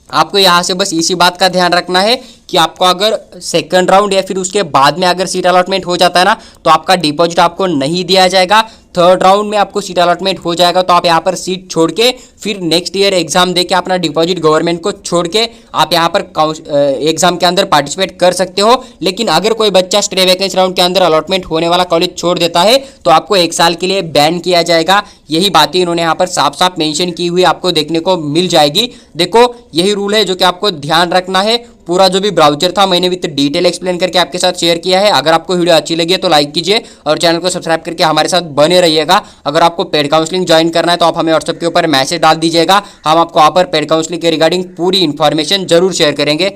A: आपको यहाँ से बस इसी बात का ध्यान रखना है कि आपको अगर सेकंड राउंड या फिर उसके बाद में अगर सीट अलॉटमेंट हो जाता है ना, तो आपका डिपॉजिट आपको नहीं दिया जाएगा। थर्ड राउंड में आपको सीट अलॉटमेंट हो जाएगा तो आप यहाँ पर सीट छोड़ के फिर नेक्स्ट ईयर एग्जाम दे के अपना डिपॉजिट गवर्नमेंट को छोड़ के आप यहाँ पर एग्जाम के अंदर पार्टिसिपेट कर सकते हो। लेकिन अगर कोई बच्चा स्टे वैकेंसी राउंड के अंदर अलॉटमेंट होने वाला कॉलेज छोड़ देता है तो आपको 1 साल के लिए बैन किया जाएगा। यही बातें इन्होंने यहाँ पर साफ साफ मेंशन की हुई आपको देखने को मिल जाएगी। देखो यही रूल है जो कि आपको ध्यान रखना है। पूरा जो भी ब्राउचर था मैंने विद डिटेल एक्सप्लेन करके आपके साथ शेयर किया है। अगर आपको वीडियो अच्छी लगी है तो लाइक कीजिए और चैनल को सब्सक्राइब करके हमारे साथ बने रहिएगा। अगर आपको पेड काउंसलिंग ज्वाइन करना है तो आप हमें व्हाट्सएप के ऊपर मैसेज डाल दीजिएगा, हम आपको वहाँ पर पेड काउंसलिंग के रिगार्डिंग पूरी इन्फॉर्मेशन जरूर शेयर करेंगे।